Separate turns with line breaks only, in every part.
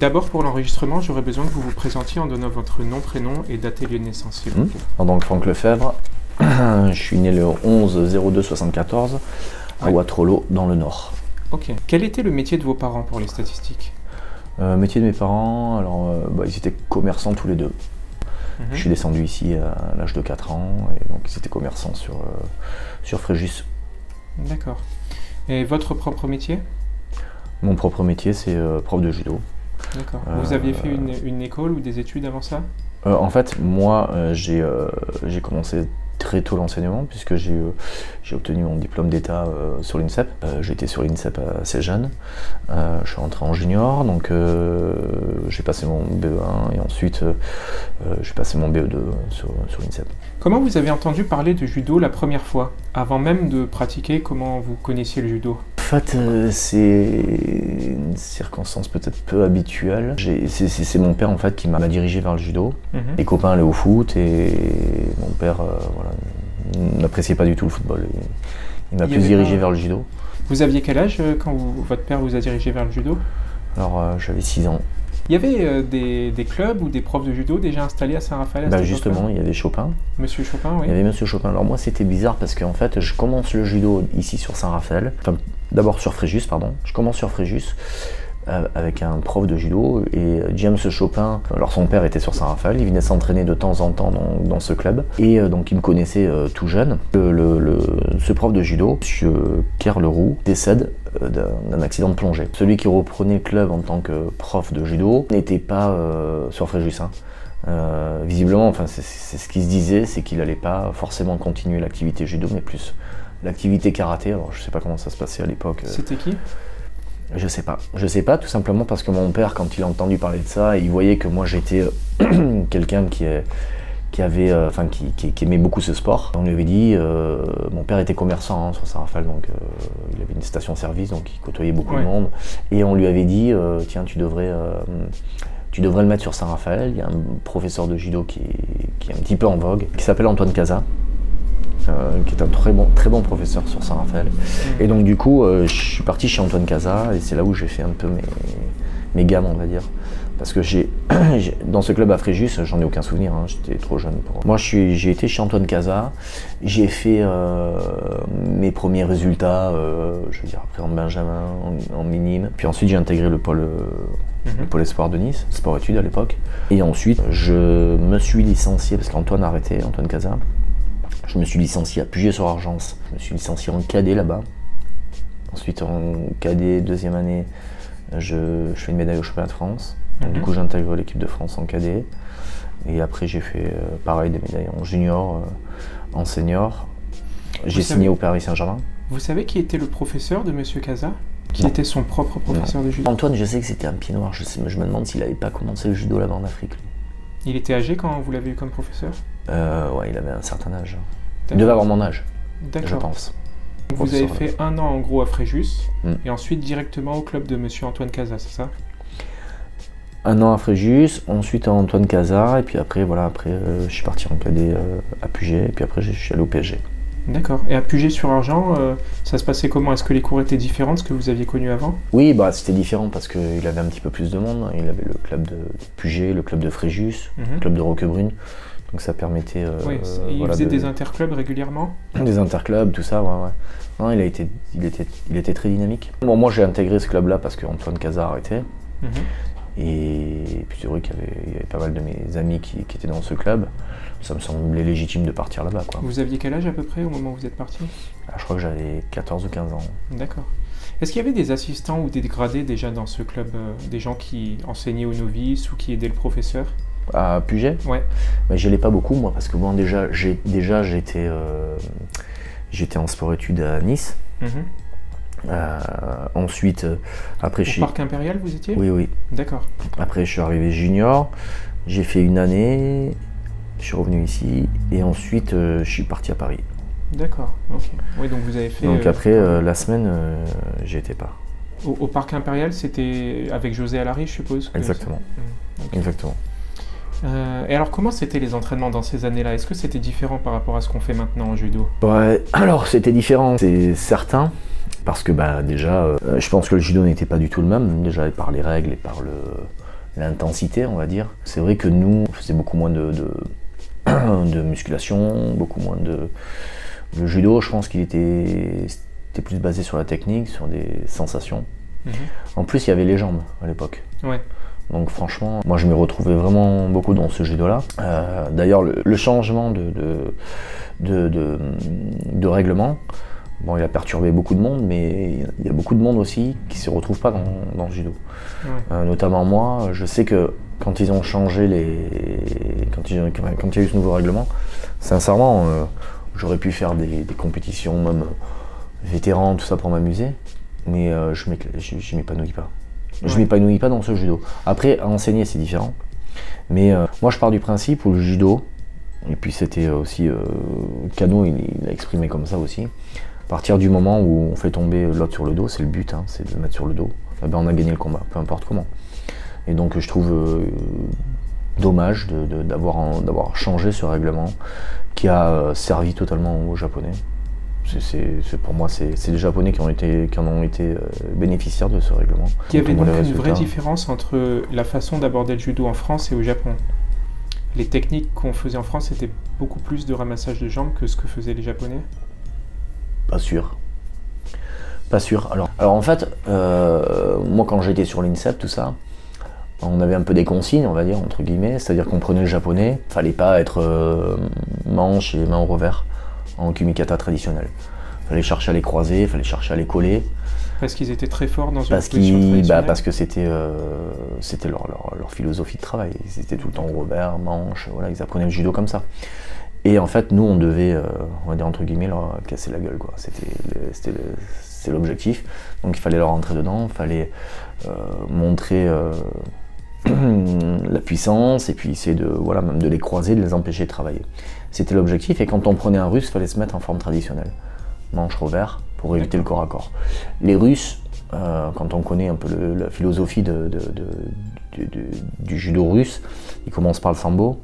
D'abord, pour l'enregistrement, j'aurais besoin que vous vous présentiez en donnant votre nom, prénom et date et lieu de naissance, s'il vous plaît.
Donc Franck Lefebvre, je suis né le 11-02-74 à Waterloo, dans le Nord.
Ok. Quel était le métier de vos parents pour les statistiques?
Métier de mes parents, alors ils étaient commerçants tous les deux. Je suis descendu ici à l'âge de 4 ans, et donc ils étaient commerçants sur Fréjus.
D'accord. Et votre propre métier?
Mon propre métier, c'est prof de judo.
D'accord. Vous aviez fait une école ou des études avant ça?
En fait, moi, j'ai commencé très tôt l'enseignement, puisque j'ai obtenu mon diplôme d'état sur l'INSEP. J'étais sur l'INSEP assez jeune. Je suis rentré en junior, donc j'ai passé mon BE1 et ensuite j'ai passé mon BE2 sur l'INSEP.
Comment vous avez entendu parler de judo la première fois? Avant même de pratiquer, comment vous connaissiez le judo?
En fait, c'est une circonstance peut-être peu habituelle. C'est mon père en fait qui m'a dirigé vers le judo. Les copains allaient au foot et mon père n'appréciait pas du tout le football. Il m'a plus dirigé vers le judo.
Vous aviez quel âge quand votre père vous a dirigé vers le judo?
Alors j'avais 6 ans.
Il y avait des clubs ou des profs de judo déjà installés à Saint-Raphaël?
Justement, il y avait Chopin.
Monsieur Chopin, oui.
Il y avait Monsieur Chopin. Alors moi, c'était bizarre parce qu'en fait, je commence le judo ici sur Saint-Raphaël. Enfin, d'abord sur Fréjus, pardon. Je commence sur Fréjus avec un prof de judo et James Chopin. Alors son père était sur Saint-Raphaël. Il venait s'entraîner de temps en temps dans ce club. Et donc il me connaissait tout jeune. Ce prof de judo, Monsieur Kerleroux, décède d'un accident de plongée. Celui qui reprenait le club en tant que prof de judo n'était pas sur Fréjus. Visiblement, enfin, c'est ce qui se disait, c'est qu'il n'allait pas forcément continuer l'activité judo, mais plus l'activité karaté. Alors je sais pas comment ça se passait à l'époque.
C'était qui?
Je sais pas. Je sais pas, tout simplement parce que mon père, quand il a entendu parler de ça, il voyait que moi j'étais quelqu'un qui aimait beaucoup ce sport. On lui avait dit, mon père était commerçant sur Saint-Raphaël, donc il avait une station-service, donc il côtoyait beaucoup de monde. Et on lui avait dit, tiens, tu devrais le mettre sur Saint-Raphaël. Il y a un professeur de judo qui est un petit peu en vogue, qui s'appelle Antoine Casa, qui est un très bon professeur sur Saint-Raphaël. Et donc du coup, je suis parti chez Antoine Casa, et c'est là où j'ai fait un peu mes gammes, on va dire. Parce que dans ce club à Fréjus, j'en ai aucun souvenir, j'étais trop jeune pour... Moi, j'ai été chez Antoine Casa, j'ai fait mes premiers résultats, je veux dire, après en Benjamin, en minime. Puis ensuite, j'ai intégré le pôle espoir de Nice, sport-études à l'époque. Et ensuite, je me suis licencié, parce qu'Antoine a arrêté, Antoine Casa. Je me suis licencié à Puget-sur-Argence. Je me suis licencié en cadet là-bas. Ensuite, en cadet, deuxième année, je fais une médaille au championnat de France. Donc, du coup, j'intègre l'équipe de France en cadet. Et après, j'ai fait pareil, des médailles en junior, en senior. J'ai signé au Paris Saint-Germain.
Vous savez qui était le professeur de Monsieur Casa? Qui était son propre professeur de judo?
Antoine, je sais que c'était un pied noir. Je me demande s'il n'avait pas commencé le judo là-bas en Afrique. Lui.
Il était âgé quand vous l'avez eu comme professeur?
Ouais, il avait un certain âge. Il devait avoir mon âge, je pense.
Vous avez fait 1 an en gros à Fréjus, et ensuite directement au club de Monsieur Antoine Casa, c'est ça?
1 an à Fréjus, ensuite à Antoine Casa, et puis après, voilà, je suis parti en cadet à Puget, et puis après je suis allé au PSG.
D'accord. Et à Puget-sur-Argent, ça se passait comment? Est-ce que les cours étaient différents de ce que vous aviez connu avant?
Oui, c'était différent parce qu'il avait un petit peu plus de monde. Il avait le club de Puget, le club de Fréjus, le club de Roquebrune. Donc ça permettait...
oui, il faisait des interclubs régulièrement? Des
interclubs, tout ça, ouais. Non, il était très dynamique. Bon, moi j'ai intégré ce club-là parce qu'Antoine Casa a arrêté. Et puis c'est vrai qu'il y avait pas mal de mes amis qui étaient dans ce club. Ça me semblait légitime de partir là-bas.
Vous aviez quel âge à peu près au moment où vous êtes parti?
Je crois que j'avais 14 ou 15 ans. D'accord.
Est-ce qu'il y avait des assistants ou des gradés déjà dans ce club, des gens qui enseignaient aux novices ou qui aidaient le professeur?
À Puget? Ouais. Mais je n'allais pas beaucoup, moi, parce que moi, j'étais en sport-études à Nice. Ensuite, après...
Au Parc Impérial, vous étiez?
Oui, oui.
D'accord.
Après, je suis arrivé junior, j'ai fait 1 année, je suis revenu ici, et ensuite, je suis parti à Paris.
D'accord, ok. Oui, donc vous avez fait...
Donc après, la semaine, j'y étais pas.
Au Parc Impérial, c'était avec José Alary, je suppose?
Exactement. Okay. Exactement.
Et alors, comment c'était les entraînements dans ces années-là? Est-ce que c'était différent par rapport à ce qu'on fait maintenant en judo?
Ouais, alors c'était différent, c'est certain, parce que déjà, je pense que le judo n'était pas du tout le même, déjà par les règles et par l'intensité, on va dire. C'est vrai que nous, on faisait beaucoup moins de musculation, beaucoup moins de... Le judo, je pense qu'il était plus basé sur la technique, sur des sensations. En plus, il y avait les jambes à l'époque.
Ouais.
Donc franchement, moi je me retrouvais vraiment beaucoup dans ce judo-là. D'ailleurs, le changement de règlement, bon, il a perturbé beaucoup de monde, mais il y a beaucoup de monde aussi qui ne se retrouve pas dans le judo. Ouais. Notamment moi, je sais que quand ils ont changé quand il y a eu ce nouveau règlement, sincèrement, j'aurais pu faire des compétitions, même vétérans, tout ça pour m'amuser, mais je m'épanouis pas. Ouais. Je m'épanouis pas dans ce judo. Après, à enseigner, c'est différent. Mais moi, je pars du principe où le judo, et puis c'était aussi, Kano, il a exprimé comme ça aussi, à partir du moment où on fait tomber l'autre sur le dos, c'est le but, hein, c'est de le mettre sur le dos, eh ben, on a gagné le combat, peu importe comment. Et donc je trouve dommage d'avoir changé ce règlement qui a servi totalement aux Japonais. Pour moi, c'est les Japonais qui en ont été bénéficiaires de ce règlement.
Il y avait donc une vraie différence entre la façon d'aborder le judo en France et au Japon. Les techniques qu'on faisait en France, c'était beaucoup plus de ramassage de jambes que ce que faisaient les Japonais?
Pas sûr. Pas sûr. Alors en fait, moi quand j'étais sur l'INSEP, tout ça, on avait un peu des consignes, on va dire, entre guillemets, c'est-à-dire qu'on prenait le japonais, fallait pas être manche et main au revers en kumikata traditionnel. Fallait chercher à les croiser, fallait chercher à les coller.
Parce qu'ils étaient très forts dans une position traditionnelle.
Parce que c'était leur philosophie de travail. Ils étaient tout le temps au revers, manche, voilà, ils apprenaient le judo comme ça. Et en fait, nous, on devait, on va dire entre guillemets, leur casser la gueule, quoi. C'était l'objectif. Donc il fallait leur rentrer dedans, il fallait montrer la puissance et puis essayer même de les croiser, de les empêcher de travailler. C'était l'objectif, et quand on prenait un russe, il fallait se mettre en forme traditionnelle. Manche revers pour éviter le corps à corps. Les Russes, quand on connaît un peu la philosophie du judo russe, ils commencent par le sambo,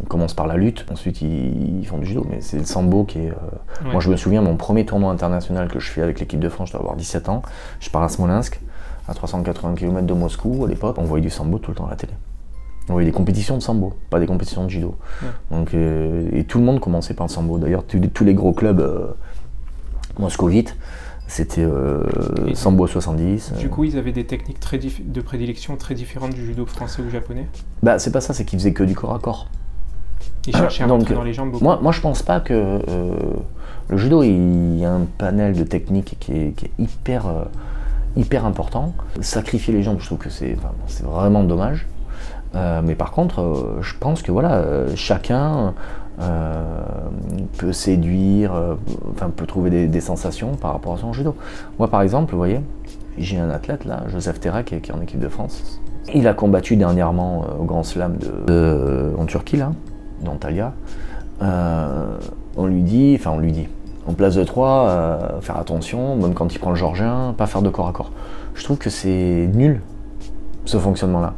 ils commencent par la lutte, ensuite ils font du judo, mais c'est le sambo qui est... Ouais. Moi je me souviens, mon premier tournoi international que je fais avec l'équipe de France, je dois avoir 17 ans, je pars à Smolensk, à 380 km de Moscou, à l'époque, on voyait du sambo tout le temps à la télé. On voyait des compétitions de sambo, pas des compétitions de judo. Ouais. Donc, et tout le monde commençait par le sambo. D'ailleurs, tous les gros clubs moscovites, c'était sambo 70.
Du coup, ils avaient des techniques de prédilection très différentes du judo français ou japonais?
Bah, c'est pas ça, c'est qu'ils faisaient que du corps à corps.
Ils cherchaient à rentrer dans les jambes beaucoup.
Moi, je pense pas que le judo, il y a un panel de techniques qui est hyper important. Sacrifier les jambes, je trouve que c'est vraiment dommage. Mais par contre, je pense que voilà, chacun peut séduire, peut trouver des sensations par rapport à son judo. Moi, par exemple, vous voyez, j'ai un athlète là, Joseph Terra, qui est en équipe de France. Il a combattu dernièrement au Grand Slam en Turquie, là, d'Antalya. On lui dit, en place de 3, faire attention, même quand il prend le georgien, pas faire de corps à corps. Je trouve que c'est nul, ce fonctionnement-là.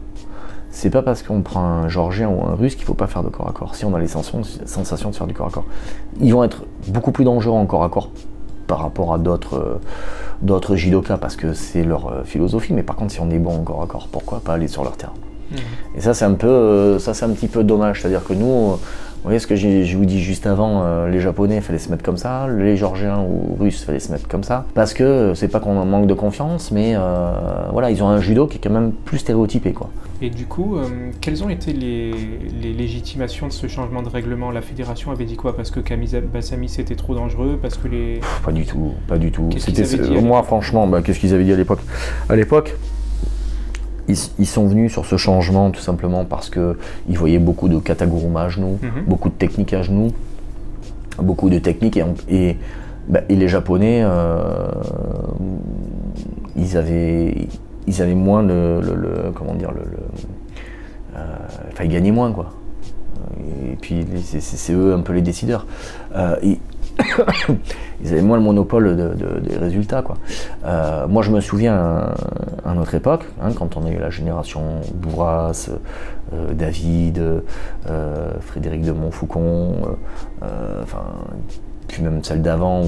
C'est pas parce qu'on prend un georgien ou un russe qu'il faut pas faire de corps à corps, si on a les sensations de faire du corps à corps. Ils vont être beaucoup plus dangereux en corps à corps par rapport à d'autres judokas, parce que c'est leur philosophie, mais par contre si on est bon en corps à corps, pourquoi pas aller sur leur terrain? Et ça c'est un petit peu dommage, c'est-à-dire que nous, vous voyez ce que je vous dis juste avant, les Japonais, il fallait se mettre comme ça, les Georgiens ou Russes, il fallait se mettre comme ça, parce que c'est pas qu'on manque de confiance, mais voilà, ils ont un judo qui est quand même plus stéréotypé, quoi.
Et du coup, quelles ont été les légitimations de ce changement de règlement? La fédération avait dit quoi? Parce que Kamisami c'était trop dangereux? Parce que les...
Pas du tout, pas du tout. Moi franchement, qu'est-ce qu'ils avaient dit à l'époque? À l'époque, ils sont venus sur ce changement tout simplement parce qu'ils voyaient beaucoup de kataguruma à genoux, beaucoup de techniques à genoux, beaucoup de techniques, et les Japonais, ils avaient moins ils gagnaient moins, quoi. Et puis c'est eux un peu les décideurs. ils avaient moins le monopole des résultats, quoi. Moi, je me souviens à notre époque, hein, quand on a eu la génération Bourras, David, Frédéric de Montfaucon, enfin, puis même celle d'avant,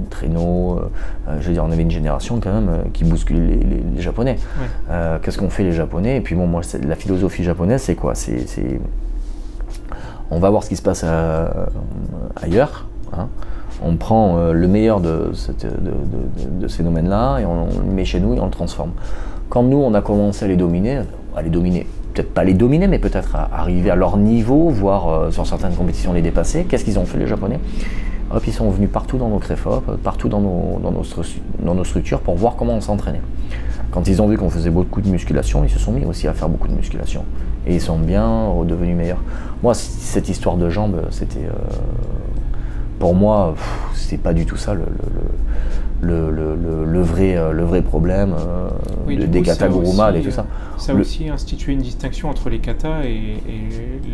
Traîneau, je veux dire, on avait une génération quand même qui bouscule les Japonais. Ouais. Qu'est-ce qu'ont fait les Japonais? Et puis bon, moi, la philosophie japonaise, c'est quoi? On va voir ce qui se passe ailleurs. Hein. On prend le meilleur de ce phénomène-là et on le met chez nous et on le transforme. Quand nous, on a commencé à les dominer, peut-être pas les dominer, mais peut-être à arriver à leur niveau, voire sur certaines compétitions les dépasser, qu'est-ce qu'ils ont fait les Japonais? Hop, ils sont venus partout dans nos créfop, partout dans nos structures pour voir comment on s'entraînait. Quand ils ont vu qu'on faisait beaucoup de musculation, ils se sont mis aussi à faire beaucoup de musculation. Et ils sont bien redevenus meilleurs. Moi, cette histoire de jambes, c'était... pour moi, c'est pas du tout ça le vrai problème des katas Guruma et tout ça.
Ça a aussi institué une distinction entre les katas et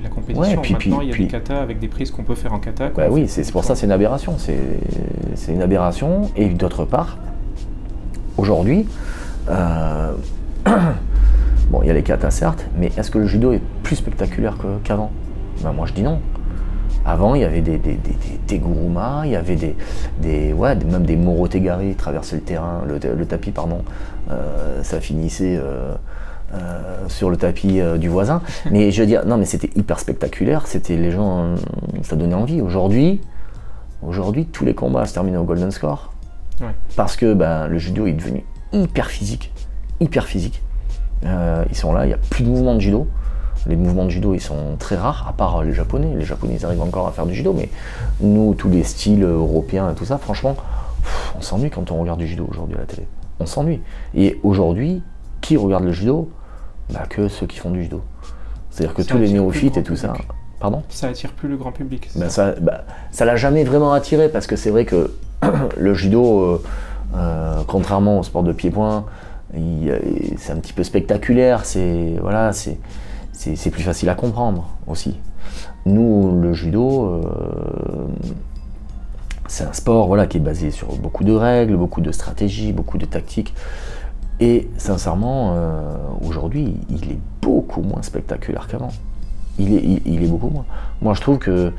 la compétition. Ouais, Maintenant, il y a des katas avec des prises qu'on peut faire en kata.
Bah oui, c'est pour ça c'est une aberration. C'est une aberration. Et d'autre part, aujourd'hui, bon, il y a les katas certes, mais est-ce que le judo est plus spectaculaire qu'avant? Ben, moi je dis non. Avant, il y avait des Guruma, il y avait même des Morotegari traversaient le terrain, le tapis, pardon. Ça finissait sur le tapis du voisin. Mais je veux dire, non, mais c'était hyper spectaculaire. C'était les gens, ça donnait envie. Aujourd'hui, tous les combats se terminent au golden score, ouais. Parce que le judo est devenu hyper physique, hyper physique. Ils sont là, il n'y a plus de mouvements de judo. Les mouvements de judo, ils sont très rares, à part les Japonais. Les Japonais, ils arrivent encore à faire du judo, mais nous, tous les styles européens et tout ça, franchement, on s'ennuie quand on regarde du judo aujourd'hui à la télé. On s'ennuie. Et aujourd'hui, qui regarde le judo? Que ceux qui font du judo. C'est-à-dire que tous les néophytes et tout ça... Pardon?
Ça attire plus le grand public.
Ça l'a jamais vraiment attiré, parce que c'est vrai que le judo, contrairement au sport de pied-point, c'est un petit peu spectaculaire, c'est plus facile à comprendre aussi. Nous, le judo, c'est un sport qui est basé sur beaucoup de règles, beaucoup de stratégies, beaucoup de tactiques. Et sincèrement, aujourd'hui, il est beaucoup moins spectaculaire qu'avant. Il est beaucoup moins. Moi, je trouve que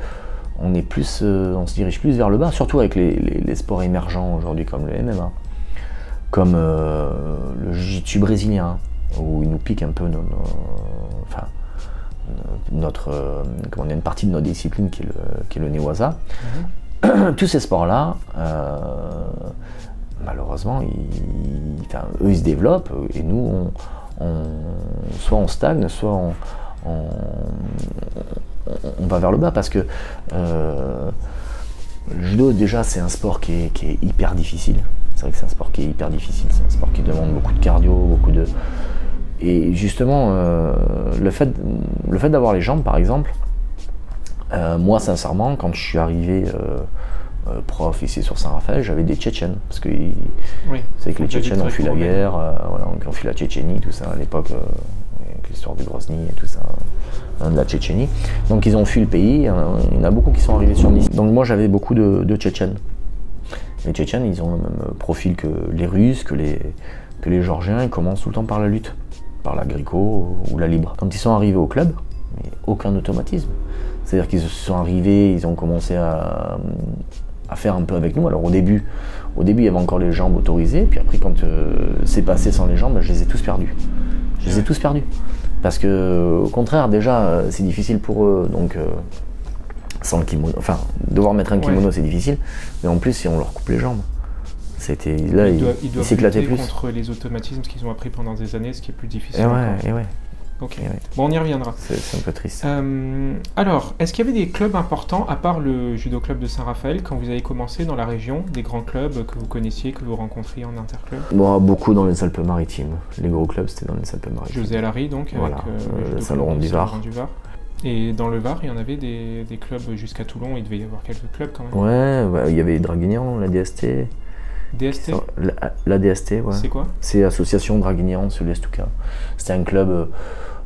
on se dirige plus vers le bas, surtout avec les sports émergents aujourd'hui, comme le MMA, comme le jiu-jitsu brésilien, où il nous pique un peu une partie de notre discipline qui est le Newaza. Mmh. Tous ces sports-là, malheureusement, eux ils se développent et nous, soit on stagne, soit on va vers le bas, parce que le judo, déjà, c'est un sport qui est hyper difficile. C'est vrai que c'est un sport qui est hyper difficile, c'est un sport qui demande beaucoup de cardio, Et justement, le fait d'avoir les jambes, par exemple, moi, sincèrement, quand je suis arrivé prof ici sur Saint-Raphaël, j'avais des Tchétchènes, parce que c'est que les Tchétchènes ont fui la guerre, ont fui la Tchétchénie, tout ça, à l'époque, avec l'histoire du Grozny et tout ça, de la Tchétchénie. Donc ils ont fui le pays, il y en a beaucoup qui sont arrivés sur Nice. Donc moi, j'avais beaucoup de Tchétchènes. Les Tchétchènes, ils ont le même profil que les Russes, que les Géorgiens, ils commencent tout le temps par la lutte, par la gréco ou la libre. Quand ils sont arrivés au club, mais aucun automatisme. C'est-à-dire qu'ils sont arrivés, ils ont commencé à faire un peu avec nous. Alors au début, il y avait encore les jambes autorisées, puis après quand c'est passé sans les jambes, je les ai tous perdus. Je les ai tous perdus. Parce que, au contraire, déjà, c'est difficile pour eux, donc sans le kimono, enfin, devoir mettre un kimono, c'est difficile, mais en plus, si on leur coupe les jambes, là, ils s'éclataient plus.
Contre les automatismes qu'ils ont appris pendant des années, ce qui est plus difficile.
Et ouais.
Ok. Bon, on y reviendra.
C'est un peu triste.
Alors, est-ce qu'il y avait des clubs importants, à part le judo club de Saint-Raphaël, quand vous avez commencé dans la région, des grands clubs que vous connaissiez, que vous rencontriez en interclub?
Bon, beaucoup dans les Alpes-Maritimes. Les gros clubs, c'était dans les Alpes-Maritimes.
José Alary, donc,
voilà,
avec
Saint-Laurent-du-Var.
Et dans le Var, il y en avait des clubs jusqu'à Toulon, il devait y avoir quelques clubs quand même.
Ouais, il y avait Draguignan, la DST.
DST?
La DST, ouais.
C'est quoi?
C'est Association Draguignan sur l'Estouka. C'était un club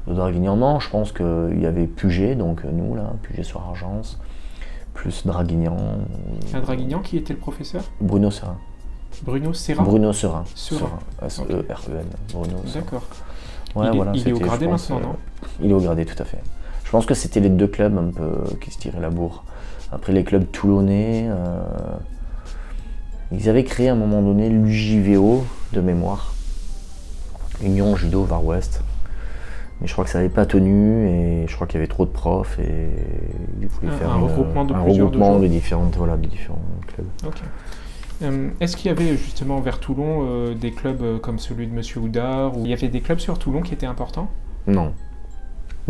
de Draguignan. Non, je pense qu'il y avait Puget, donc nous là, Puget sur Argence, plus Draguignan.
À Draguignan, qui était le professeur?
Bruno Serin.
Bruno Serin?
Bruno Serin.
Serin.
S-E-R-E-N. Bruno Serin.
D'accord.
Ouais, voilà,
il est au gradé maintenant, non?
Il est au gradé, tout à fait. Je pense que c'était les deux clubs un peu qui se tiraient la bourre. Après les clubs toulonnais, ils avaient créé à un moment donné l'UJVO de mémoire. Union Judo Var Ouest. Mais je crois que ça n'avait pas tenu et je crois qu'il y avait trop de profs et il voulait faire
un regroupement
de différents clubs.
Okay. Est-ce qu'il y avait justement vers Toulon des clubs comme celui de Monsieur Houdard, ou il y avait des clubs sur Toulon qui étaient importants?
Non.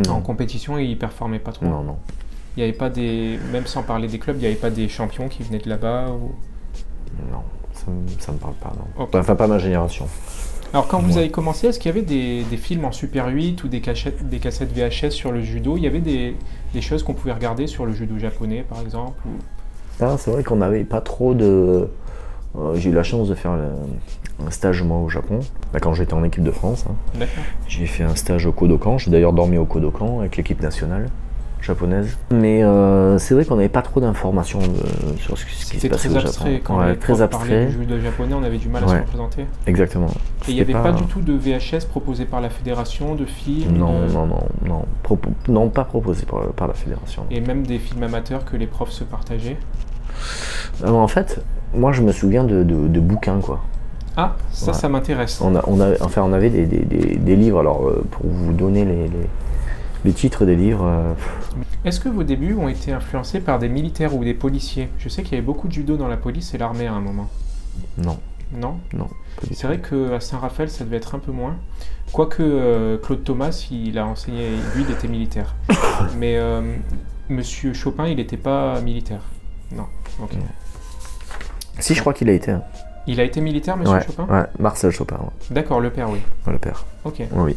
En compétition, ils ne performaient pas trop?
Non.
Il n'y avait pas des, même sans parler des clubs, il n'y avait pas des champions qui venaient de là-bas ou...
Non, ça me parle pas, non.
Okay.
Enfin, pas ma génération.
Alors quand vous avez commencé, est-ce qu'il y avait des films en Super 8 ou des cassettes VHS sur le judo? Il y avait des choses qu'on pouvait regarder sur le judo japonais, par exemple ou...
Ah, c'est vrai qu'on n'avait pas trop de... j'ai eu la chance de faire un stage moi au Japon, là, quand j'étais en équipe de France. Hein. J'ai fait un stage au Kodokan, j'ai d'ailleurs dormi au Kodokan avec l'équipe nationale japonaise. Mais c'est vrai qu'on n'avait pas trop d'informations sur ce qui se passait au Japon.
Quand les profs parlaient du judo japonais, on avait du mal à se représenter.
Exactement.
Et il n'y avait pas du tout de VHS proposé par la fédération, de films?
Non, pas proposé par la fédération.
Et même des films amateurs que les profs se partageaient?
En fait, moi je me souviens de bouquins, quoi.
Ah, ça m'intéresse.
On avait des livres, alors pour vous donner les titres des livres.
Est-ce que vos débuts ont été influencés par des militaires ou des policiers? Je sais qu'il y avait beaucoup de judo dans la police et l'armée à un moment.
Non.
Non?
Non.
C'est vrai qu'à Saint-Raphaël, ça devait être un peu moins. Quoique Claude Thomas, il a enseigné, lui, il était militaire. Mais Monsieur Chopin, il n'était pas militaire. Non. Ok.
Si, je crois qu'il a été.
Il a été militaire, Monsieur Chopin?
Ouais, Marcel Chopin. Ouais.
D'accord, le père, oui.
Ouais, le père.
Ok.
Oui.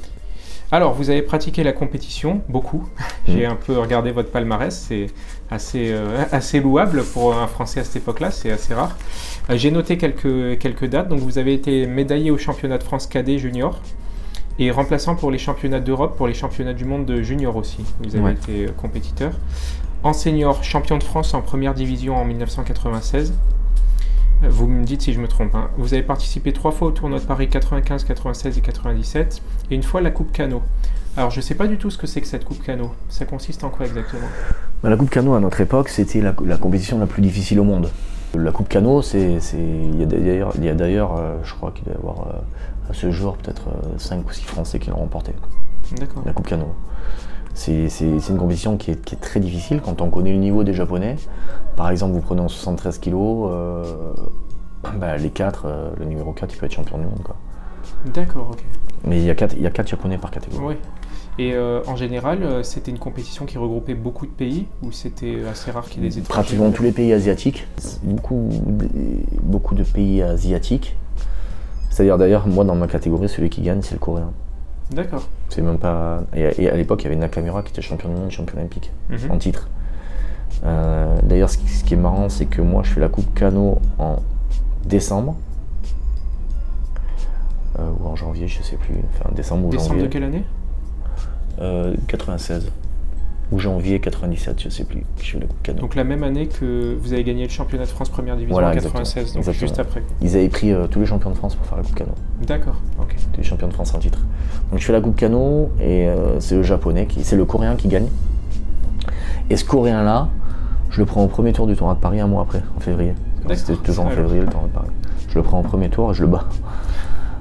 Alors, vous avez pratiqué la compétition, beaucoup. J'ai un peu regardé votre palmarès, c'est assez louable pour un Français à cette époque-là, c'est assez rare. J'ai noté quelques dates. Donc, vous avez été médaillé au championnat de France cadet junior et remplaçant pour les championnats d'Europe, pour les championnats du monde de junior aussi. Vous avez été compétiteur. En senior, champion de France en première division en 1996. Vous me dites si je me trompe. Hein. Vous avez participé 3 fois au tournoi de Paris 95, 96 et 97 et une fois la Coupe Cano. Alors je ne sais pas du tout ce que c'est que cette Coupe Cano. Ça consiste en quoi exactement?
La Coupe Cano à notre époque c'était la compétition la plus difficile au monde. La Coupe Cano, il y a d'ailleurs, je crois qu'il doit y avoir à ce jour peut-être 5 ou 6 Français qui l'ont remporté.
D'accord. La
Coupe Cano. C'est une compétition qui est très difficile quand on connaît le niveau des Japonais. Par exemple, vous prenez en 73 kg, les 4, le numéro 4, il peut être champion du monde.
D'accord, ok.
Mais il y a 4 Japonais par catégorie.
Oui. Et en général, c'était une compétition qui regroupait beaucoup de pays ou c'était assez rare qu'il y ait des étrangers?
Pratiquement tous les pays asiatiques. Beaucoup de pays asiatiques. C'est-à-dire d'ailleurs, moi dans ma catégorie, celui qui gagne, c'est le Coréen. D'accord. C'est même pas. Et à l'époque, il y avait Nakamura qui était champion du monde, champion olympique, en titre. D'ailleurs, ce qui est marrant, c'est que moi, je fais la Coupe Kano en décembre. Ou en janvier, je sais plus. Enfin, décembre ou janvier.
Décembre de quelle année?
96. Ou janvier 97, je sais plus. Je fais la Coupe Kano.
Donc la même année que vous avez gagné le championnat de France première division en 96, donc juste après.
Ils avaient pris tous les champions de France pour faire la Coupe Kano.
D'accord, ok.
Tous les champions de France en titre. Donc je fais la Coupe Kano et c'est le Coréen qui gagne. Et ce Coréen-là, je le prends au premier tour du tournoi de Paris un mois après, en février. C'était toujours en février le tournoi de Paris. Je le prends au premier tour et je le bats.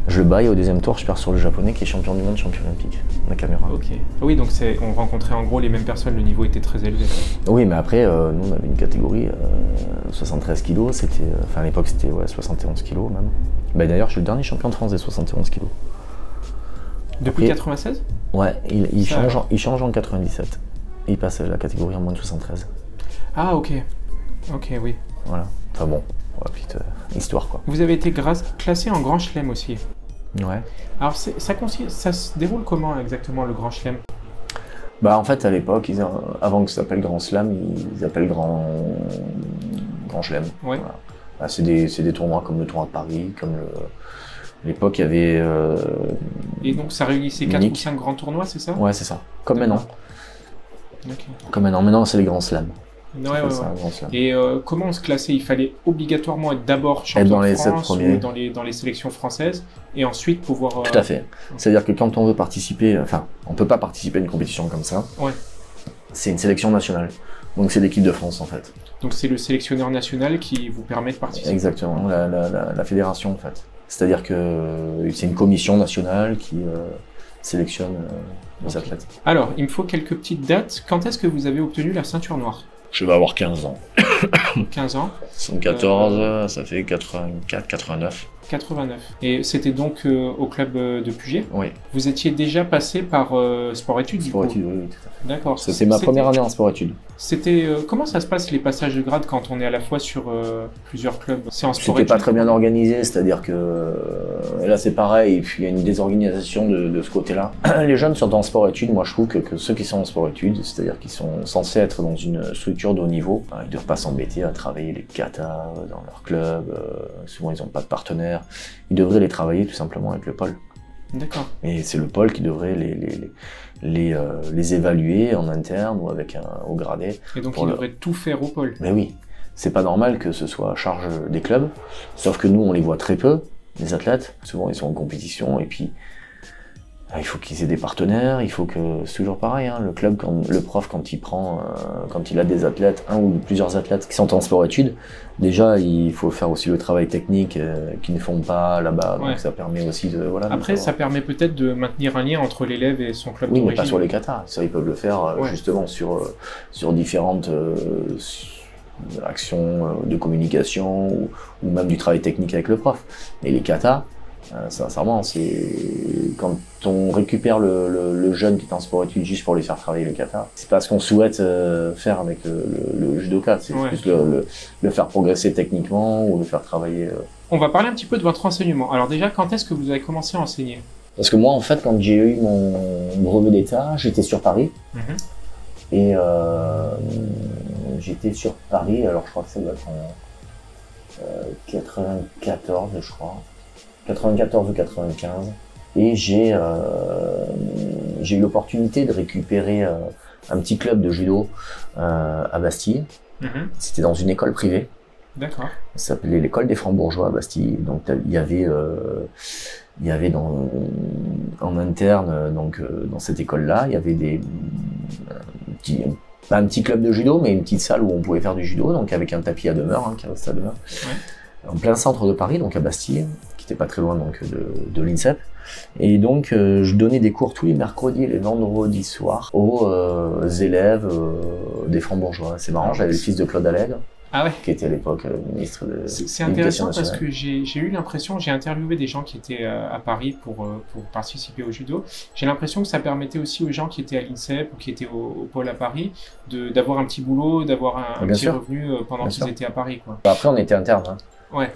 Je le bats et au deuxième tour, je perds sur le Japonais qui est champion du monde, champion olympique, Nakamura.
Ok. Oui, donc on rencontrait en gros les mêmes personnes, le niveau était très élevé.
Oui, mais après, nous on avait une catégorie 73 kg, à l'époque c'était 71 kg même. D'ailleurs, je suis le dernier champion de France des 71 kg.
Depuis 96?
Ouais, il change en 97. Il passe la catégorie en moins de 73.
Ah, ok. Ok, oui.
Voilà. Enfin bon, petite histoire quoi.
Vous avez été classé en Grand Chelem aussi.
Ouais.
Alors ça se déroule comment exactement le Grand Chelem?
En fait à l'époque, avant que ça s'appelle Grand Slam, ils appellent Grand Chelem.
Ouais.
Voilà. C'est des tournois comme le tournoi de Paris, comme à l'époque il y avait...
Et donc ça réunissait 4 ou 5 grands tournois, c'est ça?
Ouais, c'est ça. Comme maintenant.
Okay.
Comme maintenant c'est les Grands Slams.
Ouais, ouais,
ça,
ouais. Et comment on se classait? Il fallait obligatoirement être d'abord champion
dans les
de
7
France
premiers.
ou dans les sélections françaises et ensuite pouvoir...
Tout à fait. C'est-à-dire que quand on veut participer, enfin, on peut pas participer à une compétition comme ça.
Ouais.
C'est une sélection nationale. Donc c'est l'équipe de France en fait.
Donc c'est le sélectionneur national qui vous permet de participer.
Exactement, la fédération en fait. C'est-à-dire que c'est une commission nationale qui sélectionne les athlètes.
Alors, il me faut quelques petites dates. Quand est-ce que vous avez obtenu la ceinture noire?
Je vais avoir 15 ans.
15 ans.
74, ça fait 84, 89.
89. Et c'était donc au club de Puget?
Oui.
Vous étiez déjà passé par sport-études du coup?
Sport-études, oui, tout à fait.
D'accord.
C'était ma première année en sport-études.
C'était comment ça se passe les passages de grade quand on est à la fois sur plusieurs clubs? C'est en sport-études?
C'était pas très bien organisé, c'est-à-dire que là c'est pareil, et puis il y a une désorganisation de ce côté-là. Les jeunes sont en sport-études, moi je trouve que ceux qui sont en sport-études, c'est-à-dire qu'ils sont censés être dans une structure de haut niveau, ils ne doivent pas s'embêter à travailler les katas dans leur club, souvent ils n'ont pas de partenaire, ils devraient les travailler tout simplement avec le pôle.
D'accord.
Et c'est le pôle qui devrait les évaluer en interne ou avec au gradé.
Et donc il devrait tout faire au pôle.
Mais oui, c'est pas normal que ce soit à charge des clubs, sauf que nous on les voit très peu, les athlètes, souvent ils sont en compétition et puis il faut qu'ils aient des partenaires, il faut que, c'est toujours pareil, hein, le club, le prof quand il a des athlètes, un ou plusieurs athlètes qui sont en sport-études, déjà il faut faire aussi le travail technique qu'ils ne font pas là-bas, donc ça permet aussi de... Voilà,
après ça permet peut-être de maintenir un lien entre l'élève et son club
d'origine.
Oui,
mais pas sur les katas, ça ils peuvent le faire justement sur différentes actions de communication ou même du travail technique avec le prof. Et les katas, sincèrement, c'est quand on récupère le jeune qui est en sport-études juste pour lui faire travailler le kata, c'est pas ce qu'on souhaite faire avec le judoka, c'est plus le faire progresser techniquement ou le faire travailler.
On va parler un petit peu de votre enseignement. Alors déjà, quand est-ce que vous avez commencé à enseigner?
Parce que moi, en fait, quand j'ai eu mon brevet d'état, j'étais sur Paris. Et j'étais sur Paris, alors je crois que ça doit être en 94, je crois. 94 ou 95, et j'ai eu l'opportunité de récupérer un petit club de judo à Bastille. C'était dans une école privée.
D'accord.
Ça s'appelait l'école des Francs-Bourgeois à Bastille. Donc il y avait en interne dans cette école-là, il y avait pas un petit club de judo, mais une petite salle où on pouvait faire du judo, donc avec un tapis à demeure, qui restait à demeure. En plein centre de Paris, donc à Bastille, qui n'était pas très loin donc de l'INSEP. Et donc je donnais des cours tous les mercredis et les vendredis soirs aux élèves des Francs-Bourgeois. C'est marrant, j'avais le fils de Claude Allègre, qui était à l'époque ministre de l'Éducation nationale.
C'est intéressant parce que j'ai eu l'impression, j'ai interviewé des gens qui étaient à Paris pour participer au judo. J'ai l'impression que ça permettait aussi aux gens qui étaient à l'INSEP ou qui étaient au pôle à Paris d'avoir un petit boulot, d'avoir un petit revenu pendant qu'ils étaient à Paris, quoi.
Après on était interne.
Ouais.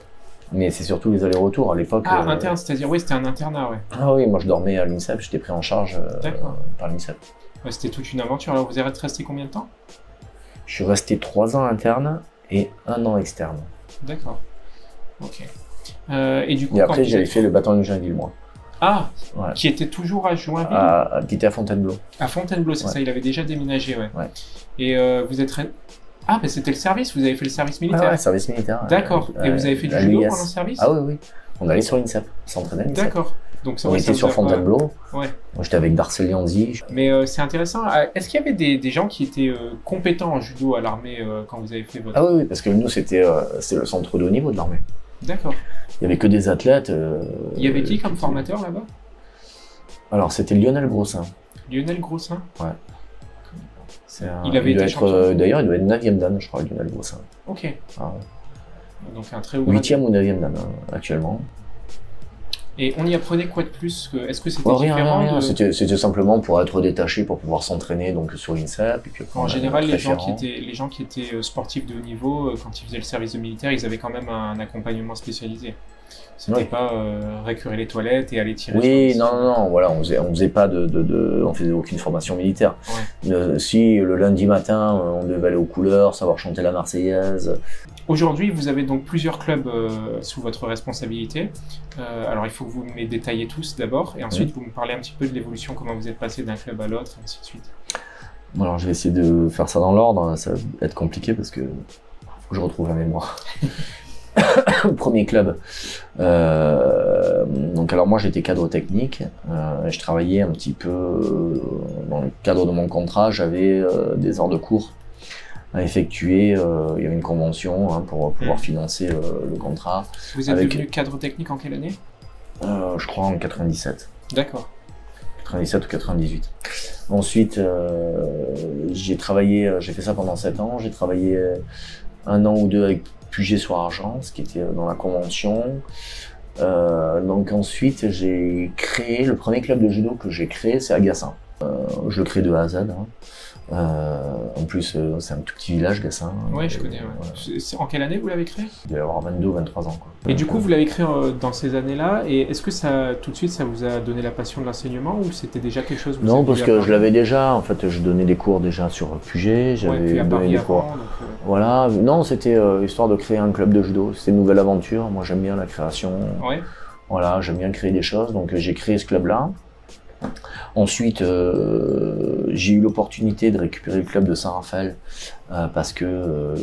Mais c'est surtout les allers-retours à l'époque.
Ah, interne, c'est-à-dire, oui, c'était un internat,
Ah oui, moi je dormais à l'INSEP, j'étais pris en charge par l'INSEP.
Ouais, c'était toute une aventure. Alors vous êtes resté combien de temps?
Je suis resté 3 ans interne et 1 an externe.
D'accord. Ok. Et du coup,
et après j'avais fait le bataillon de Joinville, moi.
Ah, qui était toujours à Joinville?
Qui était à Fontainebleau.
À Fontainebleau, c'est ça, il avait déjà déménagé, ouais. Et vous êtes... Ah, mais c'était le service, vous avez fait le service militaire?
Ouais, service militaire.
D'accord. Et vous avez fait du judo pendant le service?
Ah oui. On allait sur l'INSEP, on s'entraînait à l'INSEP.
D'accord. Donc ça,
on était sur Fontainebleau.
Ouais.
Moi j'étais avec Darcel Lianzi.
Mais c'est intéressant. Est-ce qu'il y avait des gens qui étaient compétents en judo à l'armée quand vous avez fait votre...
Ah oui, parce que nous c'était le centre de haut niveau de l'armée.
D'accord.
Il n'y avait que des athlètes.
Il y avait qui comme formateur là-bas?
Alors c'était Lionel Grossin.
Lionel Grossin?
Ouais.
Il doit être
d'ailleurs, il doit être 9e dan, je crois, Lionel Grossin.
Ok.
Ah,
donc un très haut
8e ou 9e dan actuellement.
Et on y apprenait quoi de plus? Est-ce que c'était
différent?
Rien.
C'était simplement pour être détaché, pour pouvoir s'entraîner donc sur l'INSEP.
En général, les gens qui étaient sportifs de haut niveau, quand ils faisaient le service de militaire, ils avaient quand même un accompagnement spécialisé. C'était pas récurer les toilettes et aller tirer.
Oui, non, voilà, on faisait aucune formation militaire. Si le lundi matin, on devait aller aux couleurs, savoir chanter la Marseillaise.
Aujourd'hui, vous avez donc plusieurs clubs sous votre responsabilité. Alors, il faut que vous me les détaillez tous d'abord, et ensuite vous me parlez un petit peu de l'évolution, comment vous êtes passé d'un club à l'autre, et ainsi de suite.
Alors je vais essayer de faire ça dans l'ordre, ça va être compliqué parce que faut que je retrouve la mémoire. Premier club. Donc alors moi j'étais cadre technique, je travaillais un petit peu dans le cadre de mon contrat, j'avais des heures de cours à effectuer, il y avait une convention pour pouvoir financer le contrat.
Vous êtes devenu cadre technique en quelle année?
Je crois en 97.
D'accord.
97 ou 98. Ensuite, j'ai travaillé, j'ai fait ça pendant 7 ans. J'ai travaillé 1 an ou 2 avec Puget-sur-Argent, ce qui était dans la convention. Donc ensuite, j'ai créé, le premier club de judo que j'ai créé, c'est à Gassin. Je le crée de A à Z. En plus, c'est un tout petit village, Gassin.
Oui, je connais. Ouais. Voilà. En quelle année vous l'avez créé?
Il devait avoir 22 ou 23 ans. Quoi.
Et du coup, vous l'avez créé dans ces années-là, et est-ce que ça, tout de suite, ça vous a donné la passion de l'enseignement, ou c'était déjà quelque chose?
Non, parce que je l'avais déjà. En fait, je donnais des cours déjà sur Puget. J'avais donné des cours. Voilà. Non, c'était histoire de créer un club de judo. C'était une nouvelle aventure. Moi, j'aime bien la création.
Ouais.
Voilà, j'aime bien créer des choses. Donc, j'ai créé ce club-là. Ensuite, j'ai eu l'opportunité de récupérer le club de Saint-Raphaël parce que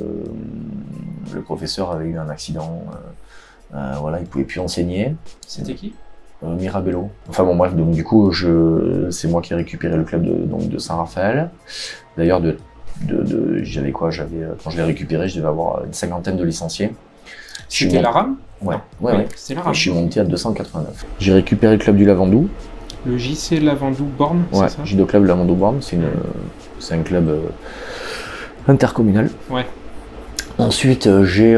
le professeur avait eu un accident. Voilà, il pouvait plus enseigner.
C'était qui?
Mirabello. Enfin bon, bref, donc du coup, c'est moi qui ai récupéré le club de Saint-Raphaël. D'ailleurs, j'avais quoi? Quand je l'ai récupéré, je devais avoir une 50aine de licenciés.
C'était la rame?
Ouais.
C'était la rame.
Je suis monté à 289. J'ai récupéré le club du Lavandou.
Le JC Lavandou Borne,
ouais,
c'est ça?
Judo Club Lavandou Borne, c'est un club intercommunal.
Ouais.
Ensuite, j'ai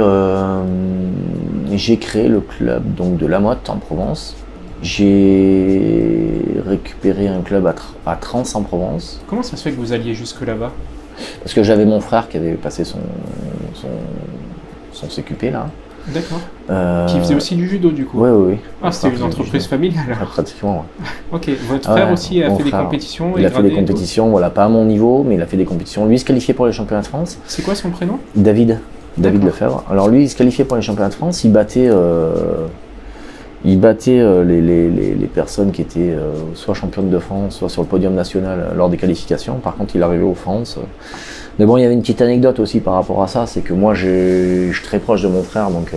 créé le club donc, de La Motte en Provence. J'ai récupéré un club à Trans en Provence.
Comment ça se fait que vous alliez jusque là-bas?
Parce que j'avais mon frère qui avait passé son CQP là.
D'accord. Qui faisait aussi du judo du coup?
Oui.
Ah, c'était une entreprise familiale alors?
Pratiquement, ouais.
Ok, votre frère aussi a fait des compétitions?
Il a fait des compétitions, voilà, pas à mon niveau, mais il a fait des compétitions. Lui, il se qualifiait pour les championnats de France.
C'est quoi son prénom?
David Lefebvre. Alors lui, il se qualifiait pour les championnats de France, il battait les personnes qui étaient soit championnes de France, soit sur le podium national lors des qualifications. Par contre, il arrivait aux France. Mais bon, il y avait une petite anecdote aussi par rapport à ça, c'est que moi, je suis très proche de mon frère, donc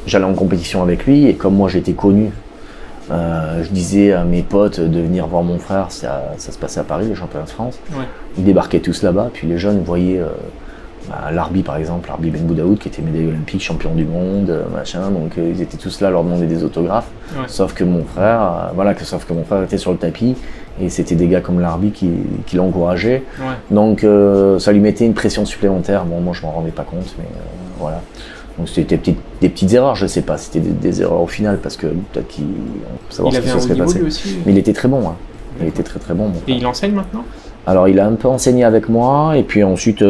j'allais en compétition avec lui, et comme moi, j'étais connu, je disais à mes potes de venir voir mon frère, ça se passait à Paris, les championnats de France.
Ouais.
Ils débarquaient tous là-bas, puis les jeunes voyaient Larbi par exemple, Larbi Ben Boudaoud qui était médaillé olympique, champion du monde, machin, donc ils étaient tous là à leur demander des autographes,
ouais.
Sauf que mon frère, était sur le tapis, et c'était des gars comme Larbi qui l'encourageaient,
ouais.
Donc ça lui mettait une pression supplémentaire. Bon, moi je m'en rendais pas compte, mais voilà. Donc c'était des petites erreurs, je sais pas, c'était des erreurs au final, parce que peut-être qu'il savoir ce qui se serait passé. Mais il était très bon, hein. Il était très bon.
Et il enseigne maintenant?
Alors il a un peu enseigné avec moi, et puis ensuite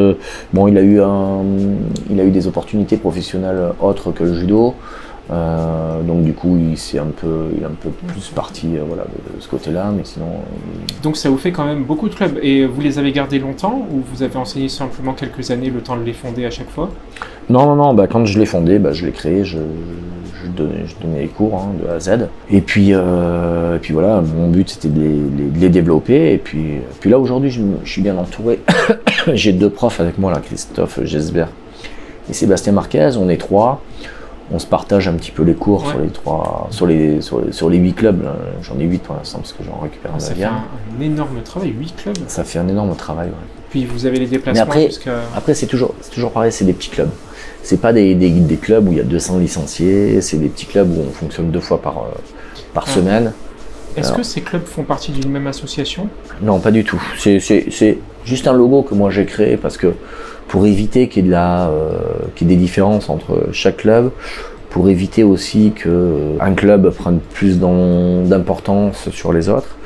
bon, il a eu des opportunités professionnelles autres que le judo. Donc du coup il est un peu plus parti voilà, de ce côté-là, mais sinon...
Donc ça vous fait quand même beaucoup de clubs, et vous les avez gardés longtemps, ou vous avez enseigné simplement quelques années, le temps de les fonder à chaque fois? Non, quand je l'ai fondé, je l'ai créé, je donnais les cours de A à Z, et puis voilà, mon but c'était de les développer, et puis là aujourd'hui je suis bien entouré. J'ai 2 profs avec moi là, Christophe Gesbert et Sébastien Marquez, on est 3. On se partage un petit peu les cours, ouais. sur les 8 clubs. J'en ai 8 pour l'instant parce que j'en récupère un. Ça fait un énorme travail, 8 clubs.
Ça fait un énorme travail, ouais.
Puis vous avez les déplacements.
Mais après c'est toujours pareil, c'est des petits clubs. C'est pas des clubs où il y a 200 licenciés, c'est des petits clubs où on fonctionne 2 fois par semaine.
Est-ce que ces clubs font partie d'une même association? Non,
pas du tout. C'est juste un logo que moi j'ai créé parce que pour éviter qu'il y ait des différences entre chaque club, pour éviter aussi qu'un club prenne plus d'importance sur les autres.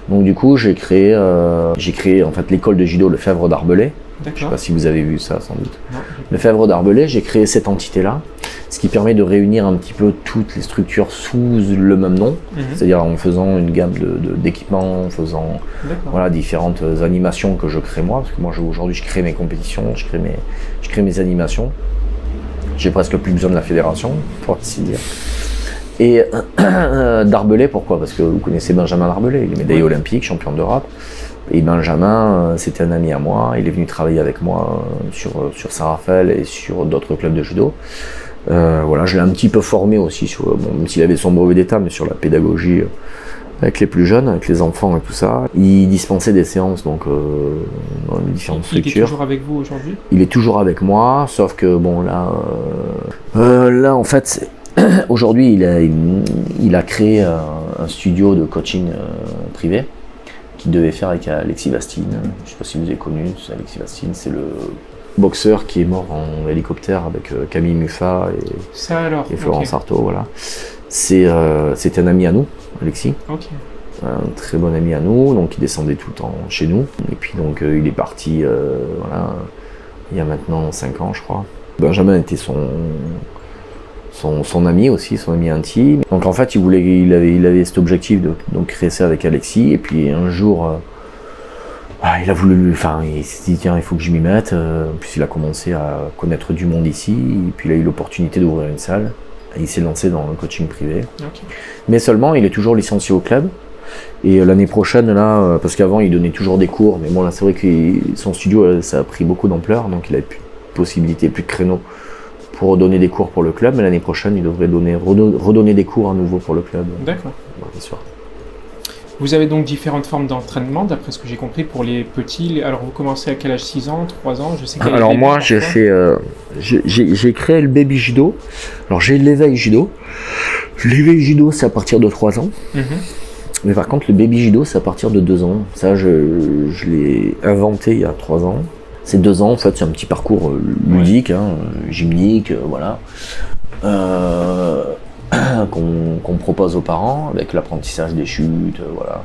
Donc du coup, j'ai créé en fait l'école de judo Lefebvre d'Arbelay. Je ne sais pas si vous avez vu ça sans doute.
Non.
Lefebvre d'Arbelay, j'ai créé cette entité-là, ce qui permet de réunir un petit peu toutes les structures sous le même nom, c'est-à-dire en faisant une gamme d'équipements, en faisant voilà, différentes animations que je crée moi, parce que moi aujourd'hui je crée mes compétitions, je crée mes animations. J'ai presque plus besoin de la fédération, pour ainsi dire. Et Darbelay, pourquoi? Parce que vous connaissez Benjamin Darbelay, il est médaillé olympique, champion d'Europe. Et Benjamin, c'était un ami à moi, il est venu travailler avec moi sur Saint-Raphaël et sur d'autres clubs de judo. Voilà, je l'ai un petit peu formé aussi, même s'il avait son brevet d'état, mais sur la pédagogie avec les plus jeunes, avec les enfants et tout ça. Il dispensait des séances donc, dans différentes structures.
Il est toujours avec vous aujourd'hui?
Il est toujours avec moi, sauf que bon là en fait, aujourd'hui il a créé un studio de coaching privé qu'il devait faire avec Alexis Bastine. Je ne sais pas si vous avez connu, Alexis Bastine, c'est le boxeur qui est mort en hélicoptère avec Camille Muffat et Florence Artaud. Voilà. C'est un ami à nous, Alexis.
Okay.
Un très bon ami à nous, donc il descendait tout le temps chez nous. Et puis donc il est parti voilà, il y a maintenant 5 ans je crois. Benjamin était son ami aussi, son ami intime. Donc en fait il avait cet objectif de donc, créer ça avec Alexis. Et puis un jour il a voulu, il s'est dit tiens il faut que je m'y mette. Puis il a commencé à connaître du monde ici. Et puis il a eu l'opportunité d'ouvrir une salle. Et il s'est lancé dans le coaching privé. Okay. Mais seulement il est toujours licencié au club. Et l'année prochaine, là, parce qu'avant il donnait toujours des cours, mais bon là c'est vrai que son studio ça a pris beaucoup d'ampleur, donc il a plus de possibilités, plus de créneaux pour donner des cours pour le club, mais l'année prochaine il devrait redonner des cours à nouveau pour le club.
D'accord. Bien sûr. Vous avez donc différentes formes d'entraînement, d'après ce que j'ai compris, pour les petits. Alors vous commencez à quel âge? 6 ans, 3 ans? Je sais qu'il y a
Alors moi j'ai fait, j'ai créé le baby judo. Alors j'ai l'éveil judo. L'éveil judo c'est à partir de 3 ans. Mais par contre, le baby judo, c'est à partir de 2 ans. Ça, je l'ai inventé il y a 3 ans. C'est 2 ans, en fait, c'est un petit parcours ludique, gymnique, voilà. Qu'on propose aux parents, avec l'apprentissage des chutes, voilà.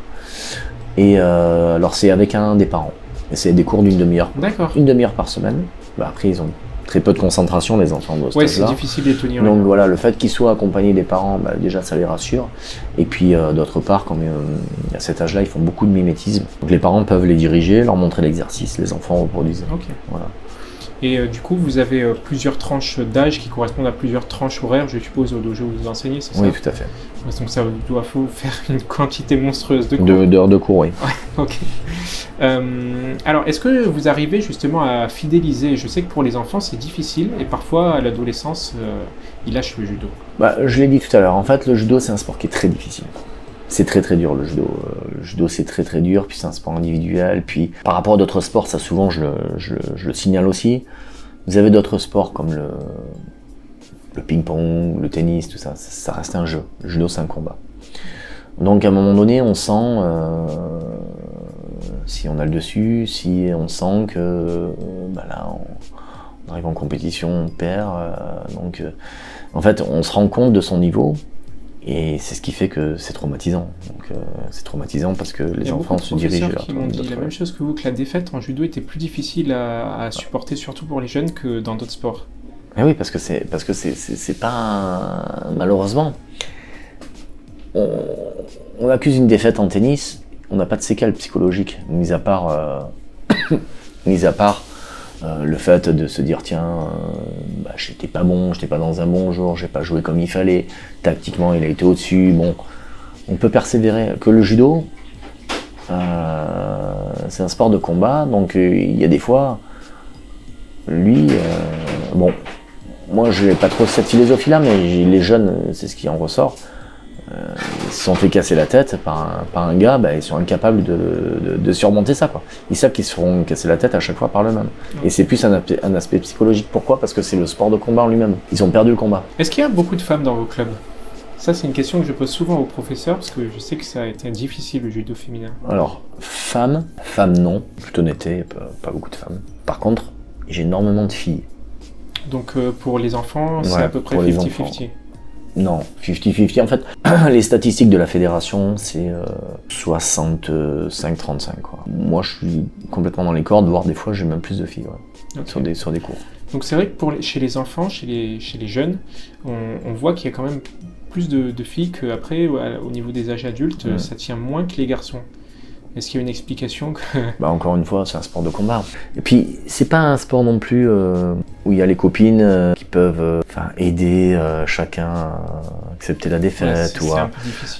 Et alors, c'est avec un des parents. Et c'est des cours d'une demi-heure.
D'accord.
Une demi-heure par semaine. Après, ils ont très peu de concentration, les enfants de ce
ouais, c'est difficile de tenir.
Donc voilà, le fait qu'ils soient accompagnés des parents, déjà ça les rassure. Et puis d'autre part, comme à cet âge-là, ils font beaucoup de mimétisme. Donc les parents peuvent les diriger, leur montrer l'exercice, les enfants reproduisent.
Ok.
Voilà.
Et du coup, vous avez plusieurs tranches d'âge qui correspondent à plusieurs tranches horaires, je suppose, au dojo où vous enseignez, c'est ça?
Oui, tout à fait.
Donc ça doit faire une quantité monstrueuse de cours.
D'heures de cours, oui.
Ouais, ok. Alors, est-ce que vous arrivez justement à fidéliser? Je sais que pour les enfants, c'est difficile, et parfois, à l'adolescence, ils lâchent le judo.
Je l'ai dit tout à l'heure, en fait, le judo, c'est un sport qui est très difficile. C'est très très dur le judo. Le judo c'est très très dur, puis c'est un sport individuel. Puis par rapport à d'autres sports, ça souvent je le signale aussi. Vous avez d'autres sports comme le ping-pong, le tennis, tout ça. Ça reste un jeu. Le judo c'est un combat. Donc à un moment donné, on sent si on a le dessus, si on sent que là on arrive en compétition, on perd. Donc en fait, on se rend compte de son niveau. Et c'est ce qui fait que c'est traumatisant. Donc c'est traumatisant parce que les enfants se dirigent vers.
Qui m'ont dit la même chose que vous, que la défaite en judo était plus difficile à supporter, surtout pour les jeunes, que dans d'autres sports.
Mais oui, parce que c'est pas malheureusement. On accuse une défaite en tennis, on n'a pas de séquelles psychologiques, mis à part le fait de se dire tiens, j'étais pas bon, j'étais pas dans un bon jour, j'ai pas joué comme il fallait, tactiquement il a été au-dessus, bon, on peut persévérer. Que le judo, c'est un sport de combat, donc il y a des fois, lui, bon, moi je n'ai pas trop cette philosophie-là, mais les jeunes, c'est ce qui en ressort. Ils se sont fait casser la tête par un gars, ils sont incapables de surmonter ça, quoi. Ils savent qu'ils se feront casser la tête à chaque fois par le même. Et c'est plus un aspect psychologique. Pourquoi? Parce que c'est le sport de combat en lui-même. Ils ont perdu le combat.
Est-ce qu'il y a beaucoup de femmes dans vos clubs? Ça, c'est une question que je pose souvent aux professeurs, parce que je sais que ça a été difficile, le judo féminin.
Alors, femmes non. Toute honnêteté, pas beaucoup de femmes. Par contre, j'ai énormément de filles. Donc
pour les enfants, c'est à peu près 50-50.
Non, 50-50. En fait, les statistiques de la fédération, c'est 65-35. Moi, je suis complètement dans les cordes, voire des fois, j'ai même plus de filles sur des cours.
Donc c'est vrai que chez les enfants, chez les jeunes, on voit qu'il y a quand même plus de filles qu'après, au niveau des âges adultes, ça tient moins que les garçons. Est-ce qu'il y a une explication que...
Encore une fois, c'est un sport de combat. Et puis, c'est pas un sport non plus où il y a les copines qui peuvent aider chacun à accepter la défaite,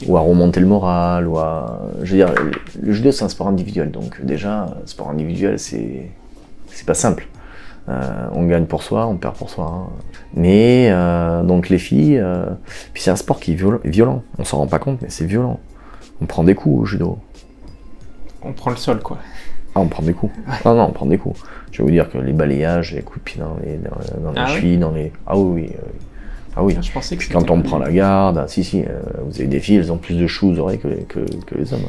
ou à remonter le moral, je veux dire, le judo c'est un sport individuel, donc déjà, sport individuel c'est pas simple. On gagne pour soi, on perd pour soi. Hein. Mais donc les filles, puis c'est un sport qui est violent, on s'en rend pas compte, mais c'est violent. On prend des coups au judo.
On prend le sol, quoi.
Ah, on prend des coups. Non, on prend des coups. Je vais vous dire que les balayages, les coups de pied dans les chevilles, dans les... Ah oui. Ah oui.
Je pensais que
quand on prend la garde, si, vous avez des filles, elles ont plus de choux aux oreilles que les hommes.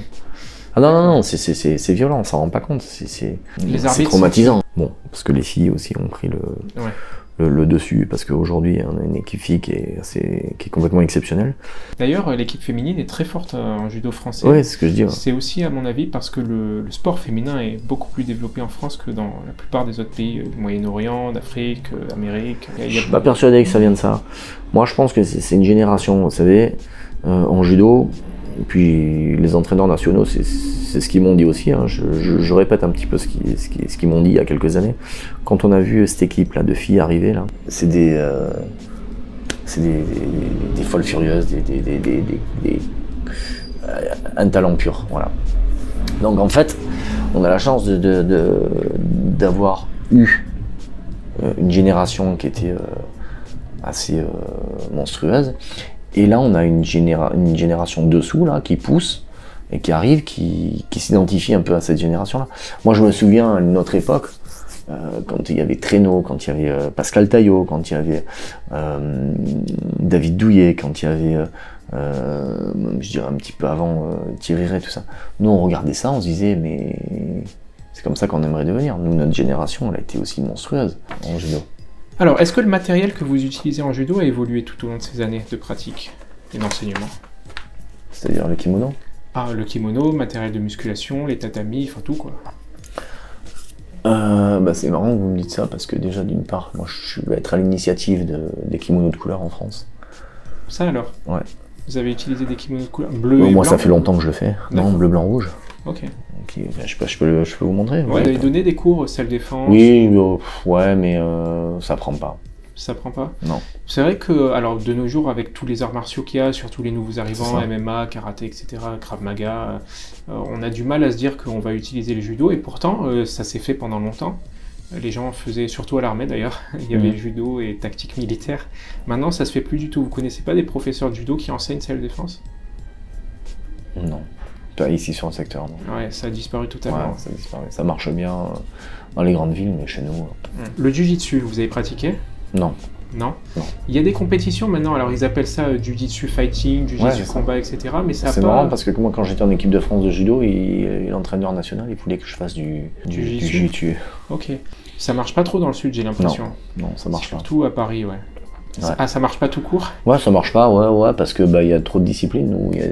Ah non, c'est violent, on s'en rend pas compte, c'est traumatisant. Bon, parce que les filles aussi ont pris le dessus, parce qu'aujourd'hui on a une équipe fille qui est complètement exceptionnelle.
D'ailleurs, l'équipe féminine est très forte en judo français.
Oui, c'est ce que je dis. Ouais.
C'est aussi, à mon avis, parce que le sport féminin est beaucoup plus développé en France que dans la plupart des autres pays du Moyen-Orient, d'Afrique, d'Amérique.
Je suis pas persuadé que ça vienne de ça. Moi, je pense que c'est une génération, vous savez, en judo. Et puis les entraîneurs nationaux, c'est ce qu'ils m'ont dit aussi. Hein. Je répète un petit peu ce qu'ils m'ont dit il y a quelques années. Quand on a vu cette équipe là de filles arriver là, c'est des folles furieuses, un talent pur. Voilà. Donc en fait, on a la chance d'avoir eu une génération qui était assez monstrueuse. Et là, on a une génération dessous là, qui pousse et qui arrive, qui s'identifie un peu à cette génération-là. Moi, je me souviens à une autre époque, quand il y avait Traîneau, quand il y avait Pascal Taillot, quand il y avait David Douillet, quand il y avait, je dirais un petit peu avant, Thierry Ray, tout ça. Nous, on regardait ça, on se disait, mais c'est comme ça qu'on aimerait devenir. Nous, notre génération, elle a été aussi monstrueuse en judo.
Alors, est-ce que le matériel que vous utilisez en judo a évolué tout au long de ces années de pratique et d'enseignement?
C'est-à-dire le kimono?
Ah, le kimono, matériel de musculation, les tatamis, enfin tout, quoi.
C'est marrant que vous me dites ça, parce que déjà, d'une part, moi, je vais être à l'initiative des kimonos de couleur en France.
Ça alors?
Ouais.
Vous avez utilisé des kimonos de couleur bleu et blanc?
Moi, ça fait longtemps que je le fais. Non, bleu, blanc, rouge.
Ok.
Je peux vous montrer.
Vous avez donné des cours au self-défense?
Oui, ouais, mais ça prend pas.
Ça prend pas?
Non.
C'est vrai que, alors, de nos jours, avec tous les arts martiaux qu'il y a, surtout les nouveaux arrivants, MMA, karaté, etc., Krav Maga, on a du mal à se dire qu'on va utiliser le judo, et pourtant, ça s'est fait pendant longtemps. Les gens faisaient, surtout à l'armée d'ailleurs, il y avait le judo et tactique militaire. Maintenant, ça se fait plus du tout. Vous connaissez pas des professeurs de judo qui enseignent self-défense?
Non. Pas ici sur le secteur, non.
Ouais, ça a disparu totalement.
Ouais, ça a disparu. Ça marche bien dans les grandes villes, mais chez nous...
Le jiu-jitsu, vous avez pratiqué?
Non.
Non. Il y a des compétitions maintenant, alors ils appellent ça jiu-jitsu fighting, jiu-jitsu combat, etc. Mais ça
c'est marrant parce que moi, quand j'étais en équipe de France de judo, l'entraîneur national, il voulait que je fasse du jiu-jitsu.
Ok. Ça marche pas trop dans le sud, j'ai l'impression.
Non, ça marche pas.
Surtout à Paris, ouais. Ah, ça marche pas tout court?
Ouais, ça marche pas, ouais, parce que y a trop de disciplines. Nous, il y a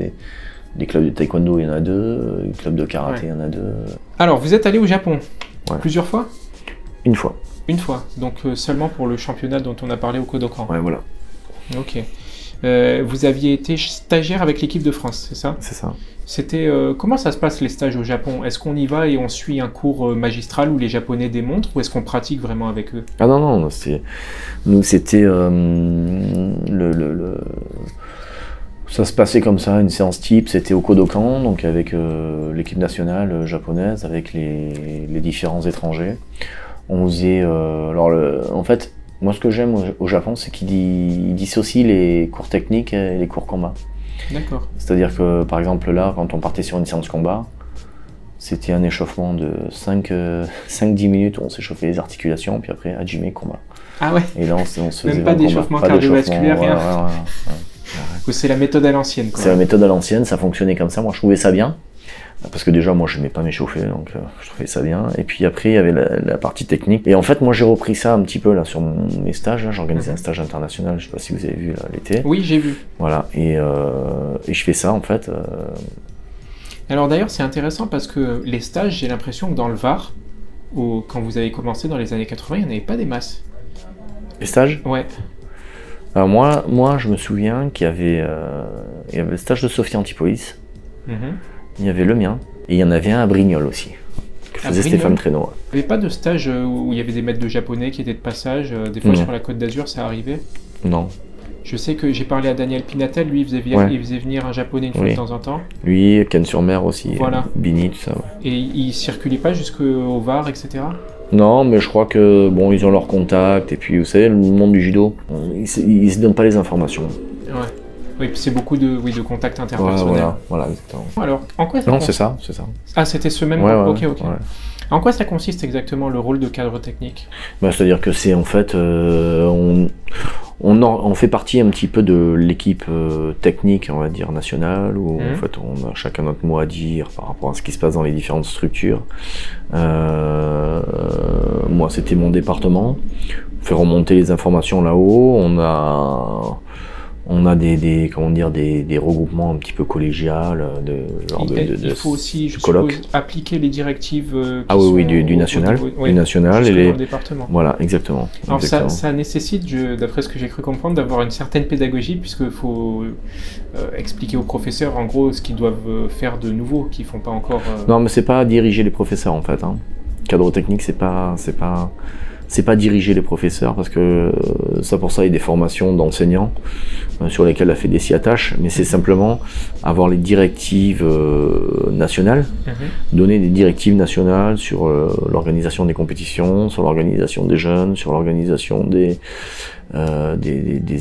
des clubs de taekwondo, il y en a 2, des clubs de karaté, il y en a 2.
Alors, vous êtes allé au Japon plusieurs fois?
Une fois.
Une fois, donc seulement pour le championnat dont on a parlé au Kodokan.
Ouais, voilà.
Ok. Vous aviez été stagiaire avec l'équipe de France, c'est ça? C'est ça. C'était comment ça se passe les stages au Japon? Est-ce qu'on y va et on suit un cours magistral où les Japonais démontrent, ou est-ce qu'on pratique vraiment avec eux?
Ah non, nous c'était ça se passait comme ça, une séance type, c'était au Kodokan, donc avec l'équipe nationale japonaise, avec les différents étrangers. On faisait, en fait, moi ce que j'aime au Japon, c'est qu'ils dissocient les cours techniques et les cours combat.
D'accord.
C'est-à-dire que, par exemple, là, quand on partait sur une séance combat, c'était un échauffement de 5-10 minutes où on s'échauffait les articulations, puis après, hajime, combat.
Ah ouais?
Et là, on se faisait
même pas d'échauffement cardiovasculaire, rien.
Ouais.
C'est la méthode à l'ancienne.
C'est la méthode à l'ancienne, ça fonctionnait comme ça. Moi, je trouvais ça bien. Parce que déjà, moi, je n'aimais pas m'échauffer, donc je trouvais ça bien. Et puis après, il y avait la partie technique. Et en fait, moi, j'ai repris ça un petit peu là sur mes stages. J'ai organisé un stage international, je ne sais pas si vous avez vu l'été.
Oui, j'ai vu.
Voilà, et je fais ça en fait.
Alors d'ailleurs, c'est intéressant parce que les stages, j'ai l'impression que dans le Var, quand vous avez commencé dans les années 80, il n'y en avait pas des masses.
Les stages?
Ouais.
Alors moi, je me souviens qu'il y avait le stage de Sophie Antipolis. Il y avait le mien, et il y en avait un à Brignoles aussi, que faisait Stéphane Traîneau.
Il n'y avait pas de stage où il y avait des maîtres de japonais qui étaient de passage, des fois
Non.
sur la Côte d'Azur ça arrivait?
Non.
Je sais que j'ai parlé à Daniel Pinatel, lui il faisait venir un japonais une fois de temps en temps.
Lui, Cannes-sur-Mer aussi,
voilà.
Bini, tout ça.
Et il circulait pas jusqu'au Var, etc.
Non, mais je crois que bon, ils ont leurs contacts et puis vous savez, le monde du judo, ils se donnent pas les informations.
Ouais. Oui, c'est beaucoup de contacts interpersonnels.
Voilà, exactement.
Alors, en quoi ça
Non, c'est ça.
Ah, c'était ce même.
Ouais,
ok.
Ouais.
En quoi ça consiste exactement le rôle de cadre technique?
C'est-à-dire que c'est en fait, on fait partie un petit peu de l'équipe technique, on va dire, nationale, où en fait on a chacun notre mot à dire par rapport à ce qui se passe dans les différentes structures. Moi, c'était mon département. On fait remonter les informations là-haut. On a des regroupements un petit peu collégial
il faut aussi, je suppose, appliquer les directives
du national, du national et
les départements.
Voilà, exactement.
Alors ça nécessite, d'après ce que j'ai cru comprendre, d'avoir une certaine pédagogie, puisqu'il faut expliquer aux professeurs en gros ce qu'ils doivent faire de nouveau, qu'ils font pas encore.
Non, mais c'est pas diriger les professeurs en fait. Cadre technique, c'est pas diriger les professeurs, parce que pour ça il y a des formations d'enseignants sur lesquelles la Fédé s'y attache, mais c'est simplement avoir les directives nationales, donner des directives nationales sur l'organisation des compétitions, sur l'organisation des jeunes, sur l'organisation des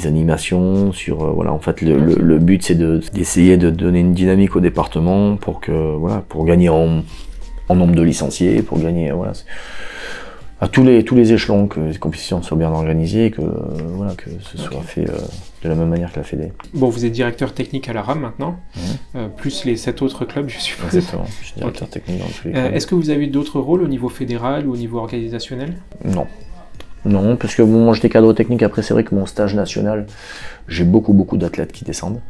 animations, sur voilà, en fait le but c'est d'essayer de donner une dynamique au département pour gagner en nombre de licenciés, pour gagner à tous les échelons, que les compétitions soient bien organisées et que ce soit fait de la même manière que la Fédé.
Bon, vous êtes directeur technique à la RAM maintenant, plus les 7 autres clubs, je suppose.
Exactement, je suis directeur technique dans tous les clubs.
Est-ce que vous avez eu d'autres rôles au niveau fédéral ou au niveau organisationnel?
Non, parce que moi j'étais cadre technique. Après, c'est vrai que mon stage national, j'ai beaucoup d'athlètes qui descendent,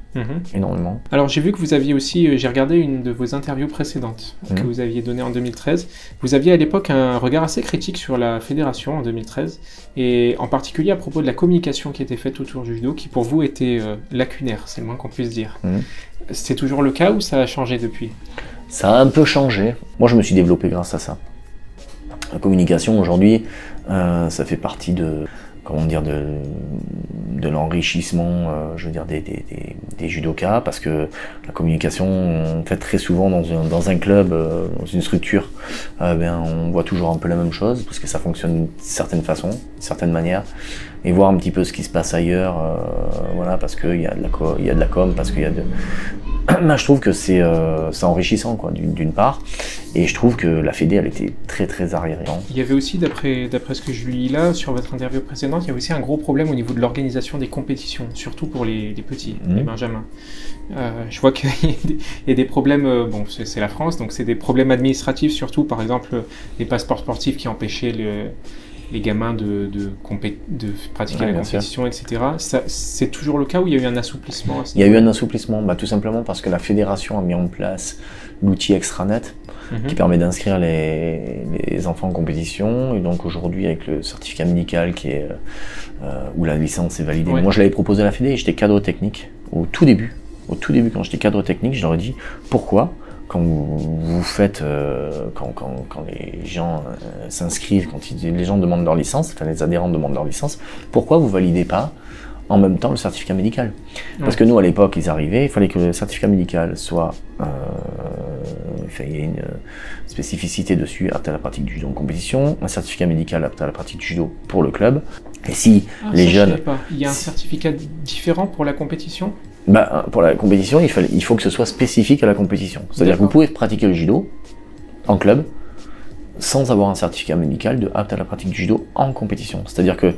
énormément.
Alors j'ai vu que vous aviez aussi, j'ai regardé une de vos interviews précédentes que vous aviez donnée en 2013. Vous aviez à l'époque un regard assez critique sur la fédération en 2013, et en particulier à propos de la communication qui était faite autour du judo, qui pour vous était lacunaire, c'est le moins qu'on puisse dire. C'est toujours le cas ou ça a changé depuis?
Ça a un peu changé. Moi je me suis développé grâce à ça. La communication aujourd'hui, ça fait partie de l'enrichissement, des judokas, parce que la communication, on fait très souvent dans un club, dans une structure, on voit toujours un peu la même chose, parce que ça fonctionne d'une certaine façon, d'une certaine manière, et voir un petit peu ce qui se passe ailleurs, parce qu'il y a de la com, parce qu'il y a de... Moi, je trouve que c'est enrichissant, quoi, d'une part, et je trouve que la Fédé, elle était très arriérée.
Il y avait aussi, d'après ce que je lis là, sur votre interview précédente, il y avait aussi un gros problème au niveau de l'organisation des compétitions, surtout pour les petits, les benjamins. Je vois qu'il y a des problèmes, bon, c'est la France, donc c'est des problèmes administratifs, surtout, par exemple, les passeports sportifs qui empêchaient les gamins de pratiquer la compétition, etc. C'est toujours le cas où il y a eu un assouplissement?
Il y a eu un assouplissement, tout simplement parce que la fédération a mis en place l'outil Extranet, qui permet d'inscrire les enfants en compétition, et donc aujourd'hui avec le certificat médical où la licence est validée. Moi je l'avais proposé à la Fédé, j'étais cadre technique au tout début quand j'étais cadre technique, je leur ai dit pourquoi quand vous faites, quand les gens s'inscrivent, quand les gens demandent leur licence, enfin les adhérents demandent leur licence, pourquoi vous validez pas en même temps le certificat médical? Parce que nous à l'époque ils arrivaient, il fallait que le certificat médical soit, il y a une spécificité dessus, apte à la pratique du judo en compétition, un certificat médical apte à la pratique du judo pour le club, et si les jeunes...
Il y a un certificat différent pour la compétition?
Pour la compétition, il faut que ce soit spécifique à la compétition. C'est-à-dire que vous pouvez pratiquer le judo en club sans avoir un certificat médical de apte à la pratique du judo en compétition. C'est-à-dire que...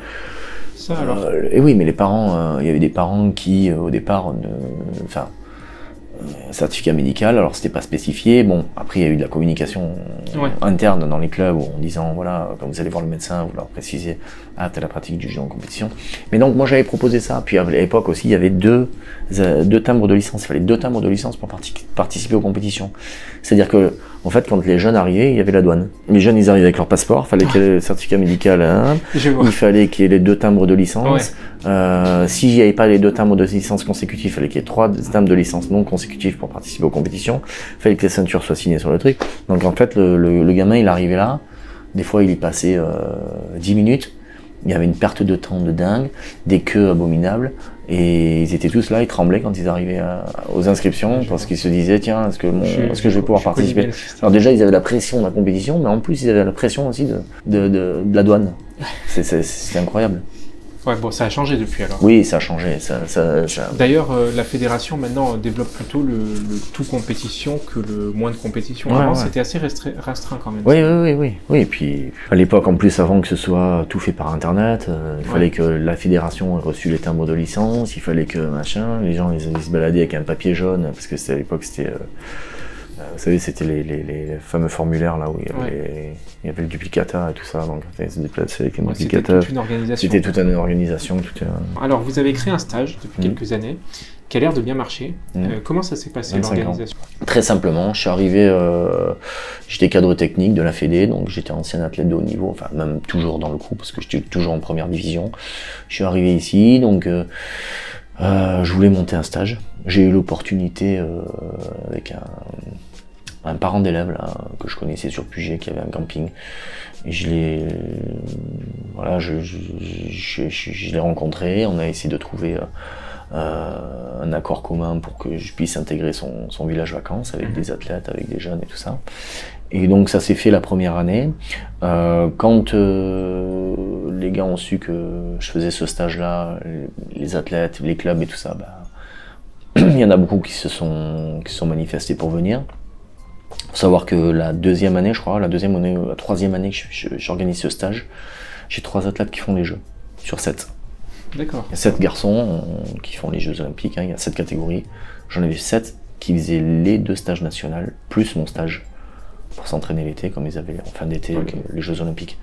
Ça alors
et oui, mais les parents, il y avait des parents qui, au départ, certificat médical, alors c'était pas spécifié. Bon, après il y a eu de la communication interne dans les clubs en disant voilà, quand vous allez voir le médecin, vous leur précisez apte à la pratique du judo en compétition. Mais donc moi j'avais proposé ça. Puis à l'époque aussi il y avait deux timbres de licence. Il fallait 2 timbres de licence pour participer aux compétitions. C'est-à-dire que en fait quand les jeunes arrivaient, il y avait la douane. Les jeunes ils arrivaient avec leur passeport, il fallait qu'il y ait le certificat médical, il fallait qu'il y ait les 2 timbres de licence. S'il n'y avait pas les 2 timbres de licence consécutifs, il fallait qu'il y ait 3 timbres de licence non consécutifs pour participer aux compétitions. Il fallait que les ceintures soient signées sur le truc. Donc en fait le gamin il arrivait là, Des fois, il y passait 10 minutes. Il y avait une perte de temps de dingue, des queues abominables, et ils étaient tous là, ils tremblaient quand ils arrivaient aux inscriptions, parce qu'ils se disaient, tiens, est-ce que je vais pouvoir participer? Alors déjà, ils avaient la pression de la compétition, mais en plus, ils avaient la pression aussi de la douane. C'est incroyable.
Ouais, bon, ça a changé depuis alors.
Oui, ça a changé.
D'ailleurs, la fédération maintenant développe plutôt le tout compétition que le moins de compétition.
Ouais,
Avant,
ouais.
c'était assez restreint quand même.
Oui. Et puis, à l'époque, en plus, avant que ce soit tout fait par Internet, il fallait que la fédération ait reçu les timbres de licence, il fallait que machin, les gens ils se baladaient avec un papier jaune, parce que à l'époque, c'était... vous savez, c'était les fameux formulaires là où il y avait le duplicata et tout ça, donc ils se déplaçaient avec un duplicata.
C'était toute une organisation.
C'était toute une organisation.
Alors, vous avez créé un stage depuis quelques années qui a l'air de bien marcher. Comment ça s'est passé l'organisation?
Très simplement, je suis arrivé, j'étais cadre technique de la Fédé, donc j'étais ancien athlète de haut niveau, enfin même toujours dans le groupe parce que j'étais toujours en première division. Je suis arrivé ici, donc je voulais monter un stage. J'ai eu l'opportunité avec un parent d'élève là que je connaissais sur Puget qui avait un camping. Et je l'ai rencontré. On a essayé de trouver un accord commun pour que je puisse intégrer son village vacances avec des athlètes, avec des jeunes et tout ça. Et donc ça s'est fait la première année. Quand les gars ont su que je faisais ce stage-là, les athlètes, les clubs et tout ça, il y en a beaucoup qui se sont manifestés pour venir. Faut savoir que la deuxième année, je crois, la troisième année que j'organise ce stage, j'ai 3 athlètes qui font les Jeux, sur 7.
D'accord.
Il y a 7 garçons qui font les Jeux Olympiques, il y a 7 catégories. J'en avais 7 qui faisaient les 2 stages nationaux, plus mon stage, pour s'entraîner l'été, comme ils avaient en fin d'été les Jeux Olympiques.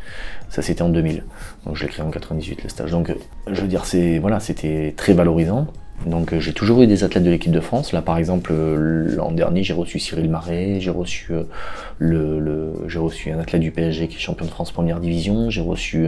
Ça, c'était en 2000. Donc je l'ai créé en 98, le stage. Donc, je veux dire, c'était très valorisant. Donc j'ai toujours eu des athlètes de l'équipe de France. Là par exemple l'an dernier j'ai reçu Cyril Marais, j'ai reçu un athlète du PSG qui est champion de France première division, j'ai reçu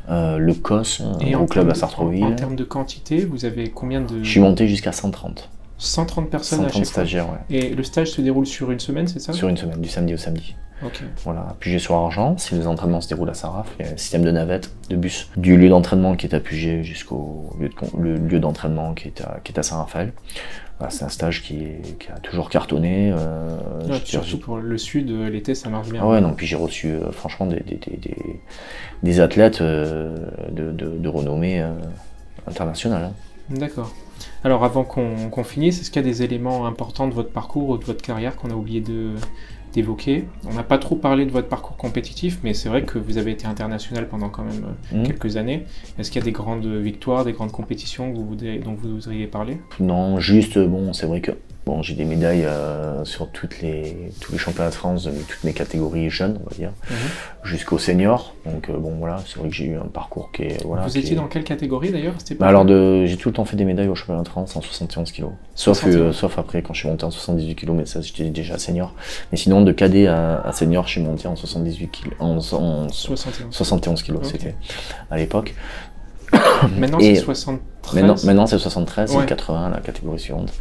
le COS au club à Sartrouville.
En termes de quantité, vous avez combien de...
Je suis monté jusqu'à 130.
130 personnes
130
à chaque
stagiaires,
fois.
ouais.
Et le stage se déroule sur une semaine, c'est ça?
Sur une semaine, du samedi au samedi.
Ok.
Voilà, Puget-sur-Argent, si les entraînements se déroulent à Saraf, il y a un système de navette, de bus, du lieu d'entraînement qui est à Puget jusqu'au lieu d'entraînement qui est à Saint-Raphaël. Voilà, c'est un stage qui a toujours cartonné.
Surtout pour le sud, l'été ça marche bien.
Ah ouais, non, puis j'ai reçu franchement des athlètes de renommée internationale. Hein.
D'accord. Alors avant qu'on finisse, est-ce qu'il y a des éléments importants de votre parcours ou de votre carrière qu'on a oublié d'évoquer? On n'a pas trop parlé de votre parcours compétitif, mais c'est vrai que vous avez été international pendant quand même quelques années. Est-ce qu'il y a des grandes victoires, des grandes compétitions dont vous voudriez parler? Non,
juste, c'est vrai que j'ai des médailles sur tous les championnats de France de toutes mes catégories jeunes, on va dire, jusqu'au senior. Donc voilà, c'est vrai que j'ai eu un parcours qui est... Voilà,
vous étiez dans quelle catégorie d'ailleurs?
J'ai tout le temps fait des médailles au championnat de France en 71 kg. Sauf après quand je suis monté en 78 kg, mais ça j'étais déjà senior. Mais sinon de cadet à senior, je suis monté en 78 kg, en 71 kg, c'était à l'époque.
Maintenant c'est 73.
Maintenant c'est 73, c'est 80 la catégorie suivante.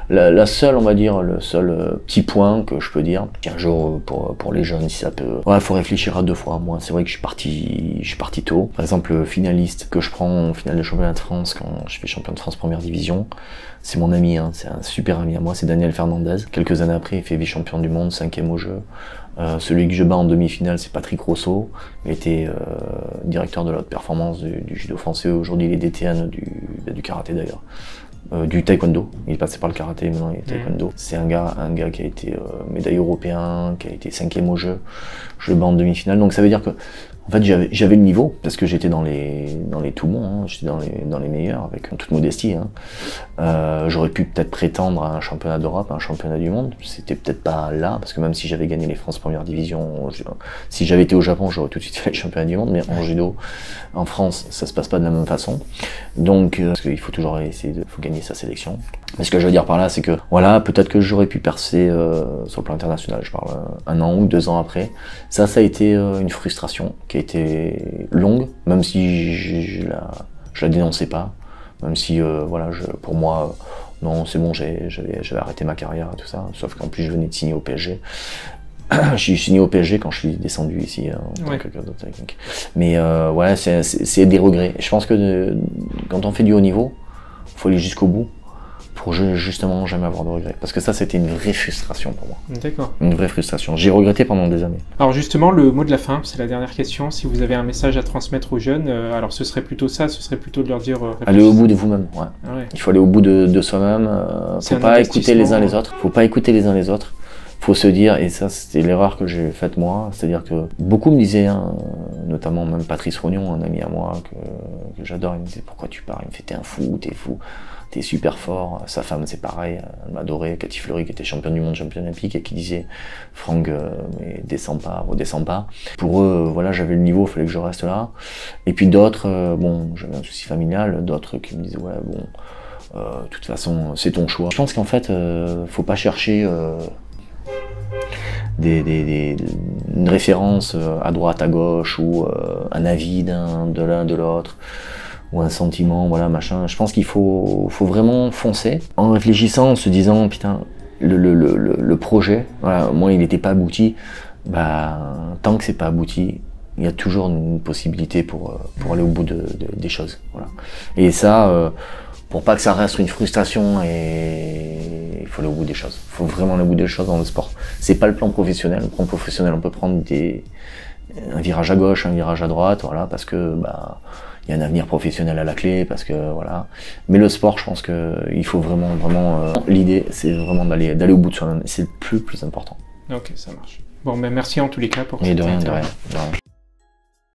La seule, on va dire, le seul petit point que je peux dire, qu'un jour pour les jeunes, si ça peut... Ouais, faut réfléchir à 2 fois. Moi, c'est vrai que je suis parti tôt. Par exemple, le finaliste que je prends en finale de championnat de France quand je fais champion de France première division, c'est mon ami, hein, c'est un super ami à moi, c'est Daniel Fernandez. Quelques années après, il fait vice-champion du monde, 5e au jeu. Celui que je bats en demi-finale, c'est Patrick Rousseau. Il était directeur de la haute performance du judo français. Aujourd'hui, il est DTN du karaté d'ailleurs. Du taekwondo. Il est passé par le karaté, maintenant il est taekwondo. C'est un gars qui a été médaille européen, qui a été 5e au jeu. Je le bats en demi-finale. Donc ça veut dire que en fait, j'avais le niveau, parce que j'étais dans les tout bons, hein, j'étais dans les meilleurs, avec toute modestie. Hein. J'aurais pu peut-être prétendre à un championnat d'Europe, à un championnat du monde. C'était peut-être pas là, parce que même si j'avais gagné les France première division, si j'avais été au Japon, j'aurais tout de suite fait le championnat du monde, mais en judo, en France, ça se passe pas de la même façon. Donc, parce qu'il faut toujours essayer faut gagner sa sélection. Mais ce que je veux dire par là, c'est que, voilà, peut-être que j'aurais pu percer sur le plan international, je parle 1 an ou 2 ans après. Ça a été une frustration qui a été longue, même si je la dénonçais pas, même si voilà, pour moi non, c'est bon, j'avais arrêté ma carrière et tout ça, sauf qu'en plus je venais de signer au PSG. J'ai signé au PSG quand je suis descendu ici en tant que cadre technique. Mais ouais, c'est des regrets. Je pense que quand on fait du haut niveau, il faut aller jusqu'au bout pour justement jamais avoir de regrets. Parce que ça, c'était une vraie frustration pour moi.
D'accord.
Une vraie frustration. J'ai regretté pendant des années.
Alors justement, le mot de la fin, c'est la dernière question. Si vous avez un message à transmettre aux jeunes, alors ce serait plutôt ça, ce serait plutôt de leur dire...
aller au bout de vous-même, ouais.
Ah ouais.
Il faut aller au bout de soi-même. Faut pas écouter les uns les autres. Faut pas écouter les uns les autres. Faut se dire, et ça c'était l'erreur que j'ai faite moi, c'est-à-dire que beaucoup me disaient, hein, notamment même Patrice Rognon, un ami à moi que j'adore, il me disait pourquoi tu pars, il me fait t'es un fou, t'es super fort. Sa femme c'est pareil, elle m'adorait, Cathy Fleury qui était championne du monde, championne olympique, et qui disait Franck, mais descends pas, redescends pas. Pour eux, voilà, j'avais le niveau, il fallait que je reste là. Et puis d'autres, bon, j'avais un souci familial, d'autres qui me disaient ouais bon, de toute façon c'est ton choix. Je pense qu'en fait, faut pas chercher une référence à droite, à gauche, ou un avis de l'un, de l'autre, ou un sentiment, voilà, machin. Je pense qu'il faut vraiment foncer, en réfléchissant, en se disant, putain, le projet, voilà, moi il n'était pas abouti, bah, tant que c'est pas abouti, il y a toujours une possibilité pour aller au bout des choses. Voilà. Et ça, pour pas que ça reste une frustration, et il faut aller au bout des choses. Il faut vraiment aller au bout des choses dans le sport. C'est pas le plan professionnel. Le plan professionnel, on peut prendre un virage à gauche, un virage à droite, voilà, parce que bah il y a un avenir professionnel à la clé, parce que voilà. Mais le sport, je pense que il faut vraiment l'idée, c'est vraiment d'aller au bout de soi-même. C'est le plus important.
Ok, ça marche. Bon, mais merci en tous les cas pour
cette
interview.
De rien.